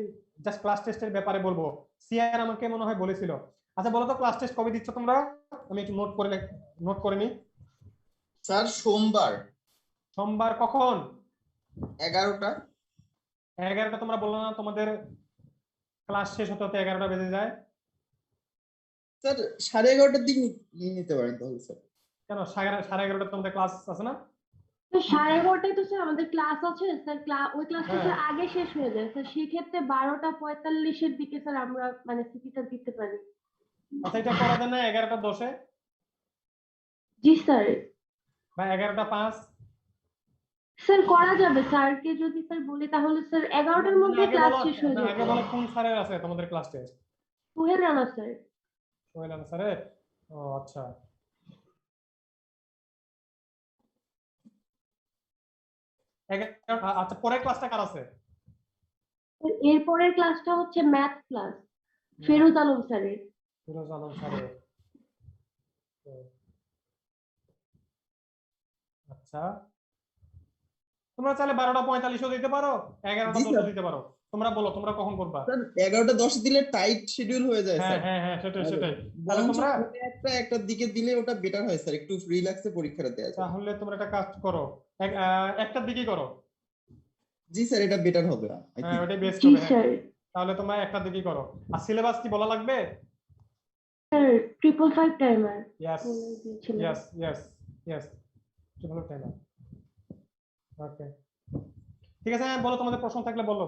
জাস্ট ক্লাস টেস্টের ব্যাপারে বলবো। সিআর আমাকে মনে হয় বলেছিল। আচ্ছা বলো তো ক্লাস টেস্ট কবে দিচ্ছ তোমরা? আমি একটু নোট করে নিই। স্যার সোমবার সোমবার কখন? 11টা। 11টা তোমরা বললো না তোমাদের ক্লাস শেষ হতে হতে 11টা বেজে যায়? স্যার 11:30টার দিক নিতে পারেন তাহলে স্যার। কেন 11:30 তোমাদের ক্লাস আছে না? 11:30টায় তো স্যার আমাদের ক্লাস আছে স্যার, ওই ক্লাসটা হ্যাঁ। স্যার আগে শেষ হয়ে যায় স্যার, সেক্ষেত্রে 12:45-এর দিকে স্যার আমরা মানে সিটিটা দিতে পারি। আচ্ছা এটা করা যায় না 11:10-এ জি স্যার। বা 11:05? স্যার করা যাবে, স্যারকে যদি স্যার বলি তাহলে স্যার 11টার মধ্যে ক্লাস শেষ হয়ে যাবে। আগে বলো কোন স্যারের আছে তোমাদের class test? Sohel Rana sir. Sohel Rana স্যারের? ও আচ্ছা। আচ্ছা পরের ক্লাসটা কার আছে? এরপরের ক্লাসটা হচ্ছে ম্যাথ ক্লাস, ফেরুজ আলম স্যারের। ফিরোজ আলম স্যারের। আচ্ছা তোমরা চাইলে 12:45-ও দিতে পারো, 11:10-ও দিতে পারো, তোমরা বলো তোমরা কখন করবা। স্যার 11:10 দিলে টাইট শিডিউল হয়ে যায় হ্যাঁ স্যার। হ্যাঁ হ্যাঁ সেটাই সেটাই। তাহলে তোমরা একটার দিকে দিলে ওটা বেটার হয় স্যার, একটু রিল্যাক্সে পরীক্ষাটা দেওয়া যায়। তাহলে তোমরা একটা কাজ করো, একটার দিকেই করো। জি স্যার এটা বেটার হবে। হ্যাঁ ওটাই বেস্ট জি হবে। স্যার। তাহলে তোমরা একটার দিকেই করো। আর সিলেবাস কি বলা লাগবে? স্যার 555 টাইমার ইয়েস দিয়েছিলেন। Yes yes yes triple timer. Okay ঠিক আছে, বলো তোমাদের প্রশ্ন থাকলে বলো।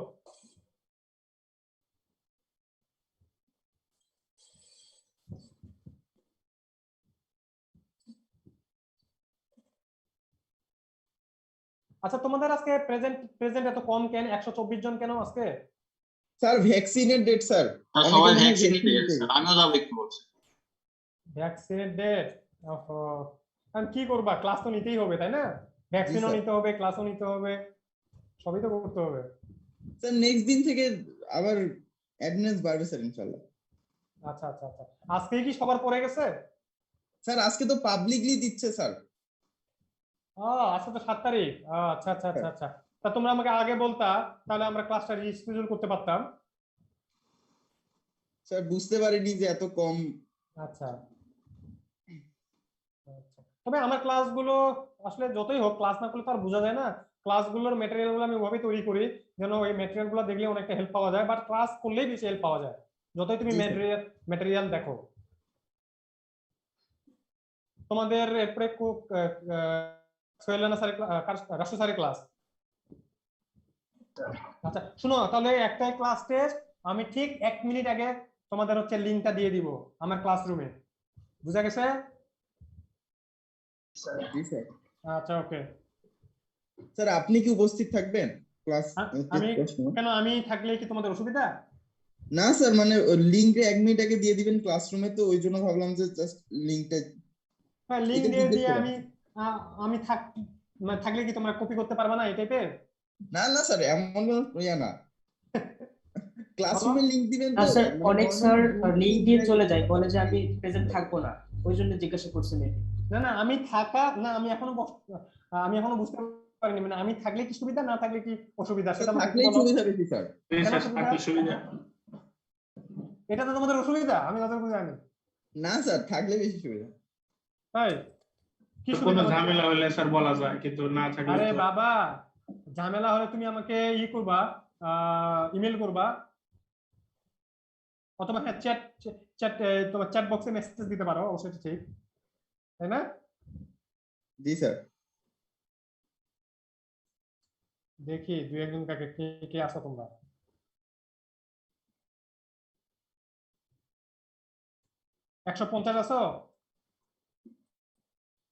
আচ্ছা তোমাদের আজকে প্রেজেন্ট এত কম কেন? 124 জন কেন আজকে? স্যার ভ্যাকসিনের ডেট স্যার। সবাই ভ্যাকসিন নিতে যাচ্ছে, আমিও যাবো একটু বলছি। ভ্যাকসিনের ডেট? ওহো আমি কি করবা, ক্লাস তো নিতেই হবে তাই না? ভ্যাকসিনও নিতে হবে, ক্লাসও নিতে হবে, সবই তো করতে হবে। স্যার নেক্সট দিন থেকে আবার অ্যাটেন্ডেন্স বাড়বে স্যার ইনশাআল্লাহ। আচ্ছা আচ্ছা আচ্ছা আজকে কি সবার পড়ে গেছে? স্যার আজকে তো পাবলিকলি দিচ্ছে স্যার। আজকে তো 7 তারিখ। আচ্ছা আচ্ছা আচ্ছা আচ্ছা তা তোমরা আমাকে আগে বলতা তাহলে আমরা ক্লাসটা রিশিডিউল করতে পারতাম। স্যার বুঝতে পারিনি যে এত কম। আচ্ছা তবে আমার ক্লাসগুলো আসলে যতই হোক ক্লাস না করলে তো আর বোঝা যায় না। ক্লাসগুলোর ম্যাটেরিয়ালগুলো আমি ওভাবে তৈরি করি যেন ওই ম্যাটেরিয়ালগুলো দেখলে অনেকটা হেল্প পাওয়া যায়, বাট ক্লাস করলেই বেশি হেল্প পাওয়া যায় যতই তুমি ম্যাটেরিয়াল দেখো। তোমাদের এরপরে সোহেল রানা স্যারের রাষ্ট্র স্যারের ক্লাস। আচ্ছা শুনো তাহলে একটাই ক্লাস টেস্ট, আমি ঠিক 1 মিনিট আগে তোমাদের হচ্ছে লিংকটা দিয়ে দিব আমার ক্লাসরুমে, বুঝা গেছে? জি স্যার। আচ্ছা ওকে স্যার আপনি কি উপস্থিত থাকবেন ক্লাস? আমি কেন, আমি থাকলে কি তোমাদের অসুবিধা? না স্যার মানে লিংকে 1 মিনিট আগে দিয়ে দিবেন ক্লাসরুমে, তো ওই জন্য ভাবলাম যে জাস্ট লিংকটা। হ্যাঁ লিংক দিয়ে আমি থাকলে কি তোমরা কপি করতে পারবে না এই টাইপের? না না স্যার এমন কোনো ইয়া না, ক্লাসরুমে লিংক দিবেন তো। স্যার অনেক স্যার লিংক দিয়ে চলে যায়, বলে যে আমি প্রেজেন্ট থাকবো না, ওই জন্য জিজ্ঞাসা করছেন। না না আমি থাকা না আমি এখনো বুঝতে পারিনি, মানে আমি থাকলে কি সুবিধা না থাকলে কি অসুবিধা সেটা আমাকে একটু থাকলেই বলো। সুবিধা বেশি স্যার। কেন থাকলে সুবিধা। এটা তো তোমাদের অসুবিধা, আমি যতটুকু জানি। না স্যার, থাকলে বেশি সুবিধা। তাই কি তো সুবিধা কোনো বলতে? ঝামেলা হলে স্যার বলা যায়, কিন্তু না থাকলে আরে তো বাবা, ঝামেলা হলে তুমি আমাকে করবা, ইমেল করবা, অথবা হ্যাঁ চ্যাট চ্যাট তোমার চ্যাট বক্সে মেসেজ দিতে পারো, অবশ্যই ঠিক, তাই না? জি স্যার। দেখি দুই একজন কাকে কে কে আছো তোমরা। একশো 50 আছো?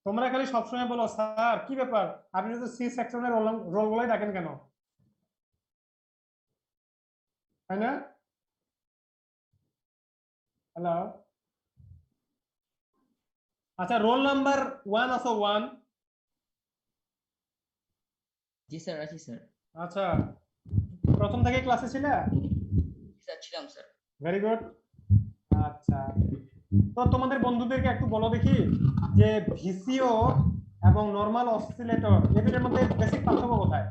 তোমরা খালি সবসময় বলো স্যার কি ব্যাপার, আপনি তো সি সেকশনের রোল গুলোই ডাকেন কেন, তাই না? হ্যালো, আচ্ছা রোল নাম্বার 1 আছো 1? জি স্যার, আছি স্যার। আচ্ছা, প্রথম থেকে ক্লাসে ছিলে? স্যার ছিলাম স্যার। Very good. আচ্ছা, তো তোমাদের বন্ধুদেরকে একটু বলো দেখি যে ভিসিও এবং নরমাল অসিলেটর এদের মধ্যে বেসিক পার্থক্য কোথায়?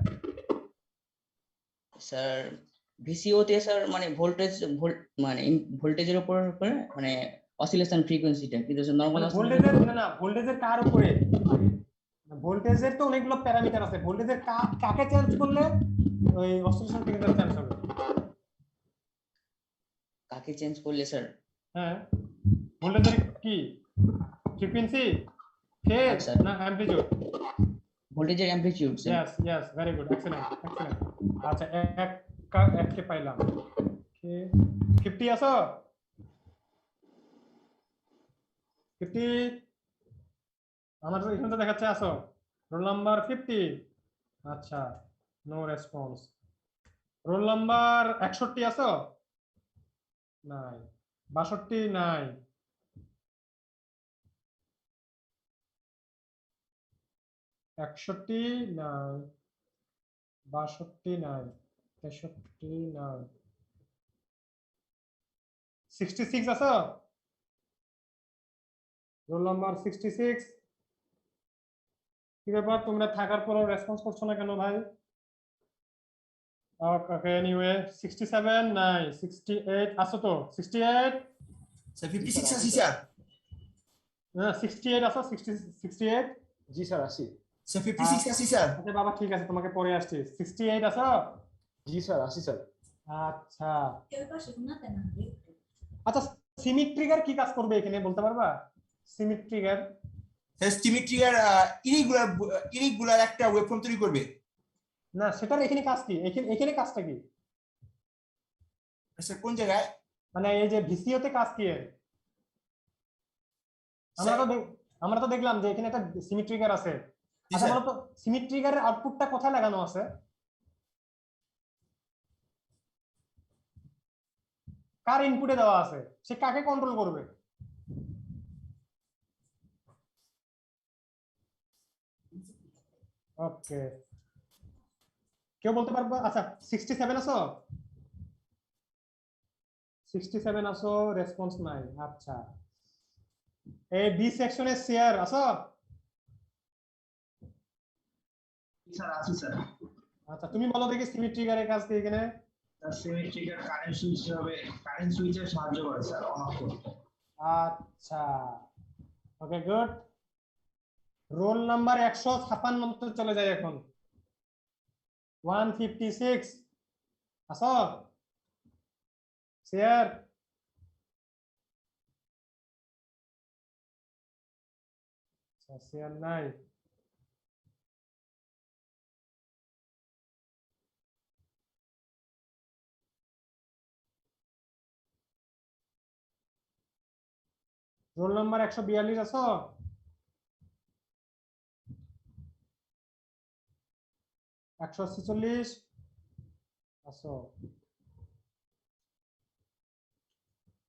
স্যার ভিসিও তে স্যার মানে মানে ভোল্টেজের উপর মানে অসিলেশন ফ্রিকোয়েন্সিটা, কিন্তু নরমাল ভোল্টেজের না ভোল্টেজের কার উপরে? ভোল্টেজের তো অনেকগুলো প্যারামিটার আছে, ভোল্টেজের কাকে চেঞ্জ করলে ওই অসিলেশন ফ্রিকোয়েন্সি চেঞ্জ হবে? কাকে চেঞ্জ করলে স্যার? হ্যাঁ, ভোল্টেজের কি ফ্রিকোয়েন্সি, ফেজ আচ্ছা। না অ্যামপ্লিটিউড? ভোল্টেজের amplitude sir. Yes yes, very good, excellent excellent. আচ্ছা এক কে পাইলাম, 50 আছো? 50 আমার তো এখানে তো দেখাচ্ছে আছো। Roll number 50। আচ্ছা, নো রেসপন্স। রোল নাম্বার 61 আছো? নাই। 62 নাই। 61 নাই, 62 নাই, 63 নাই, 66 আছো? Roll number 66। কি ব্যাপার, তোমরা থাকার পরও রেসপন্স করছো না কেন ভাই? ওকে, এনিওয়ে 67 নাই, 68 আছো তো? 68 স্যার 56 আছি স্যার। না 68 আছো? 68? জি স্যার আছি। স্যার 56 আছি স্যার। আচ্ছা বাবা ঠিক আছে, তোমাকে পরে আসছি। 68 আছো? জি স্যার আছি স্যার। আচ্ছা আচ্ছা, সিমিক ট্রিগার কি কাজ করবে এখানে বলতে পারবা? সিমিক ট্রিগার স্যার স্টিমিক ট্রিগার ইরিগুলার একটা ওয়েভফর্ম তৈরি করবে। না, সেটার এখানে কাজ কি? এখানে কাজটা কি? স্যার কোন জায়গায়? মানে এই যে ভিসিওতে কাজ কি এর? আমরা তো দেখলাম যে এখানে একটা সিমিক ট্রিগার আছে। আচ্ছা বলো তো, সিমিক ট্রিগারের আউটপুটটা কোথায় লাগানো আছে? কার ইনপুটে দেওয়া আছে? সে কাকে কন্ট্রোল করবে? ওকে, কেউ বলতে পারবে? আচ্ছা 67 আছো? 67 আছো, রেসপন্স নাই। আচ্ছা, এই বি সেকশনে শেয়ার আছো? স্যার আছি স্যার। আচ্ছা, তুমি বলো দেখি সিমিক ট্রিগারের কাজ কি এখানে? স্যার সিমিক ট্রিগার কারেন্ট সুইচ হবে, কারেন্ট সুইচের সাহায্য করে স্যার অন অফ করতে। আচ্ছা, ওকে গুড। রোল নাম্বার 156 তে চলে যায় এখন। 156 আছো? শেয়ার? শেয়ার নাই। রোল নাম্বার 142 আছো? 146 আছো?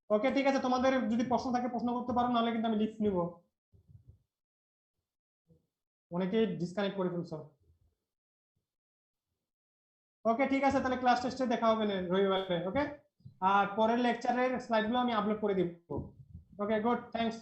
ওকে ঠিক আছে, তোমাদের যদি প্রশ্ন থাকে প্রশ্ন করতে পারো, নাহলে কিন্তু আমি লিস্ট নিব। অনেকেই ডিসকানেক্ট করে ফেলছো। ওকে ঠিক আছে, তাহলে ক্লাস টেস্টে দেখা হবে না রবিবারে। ওকে, আর পরের লেকচারের স্লাইডগুলো আমি আপলোড করে দিব। Okay good, thanks.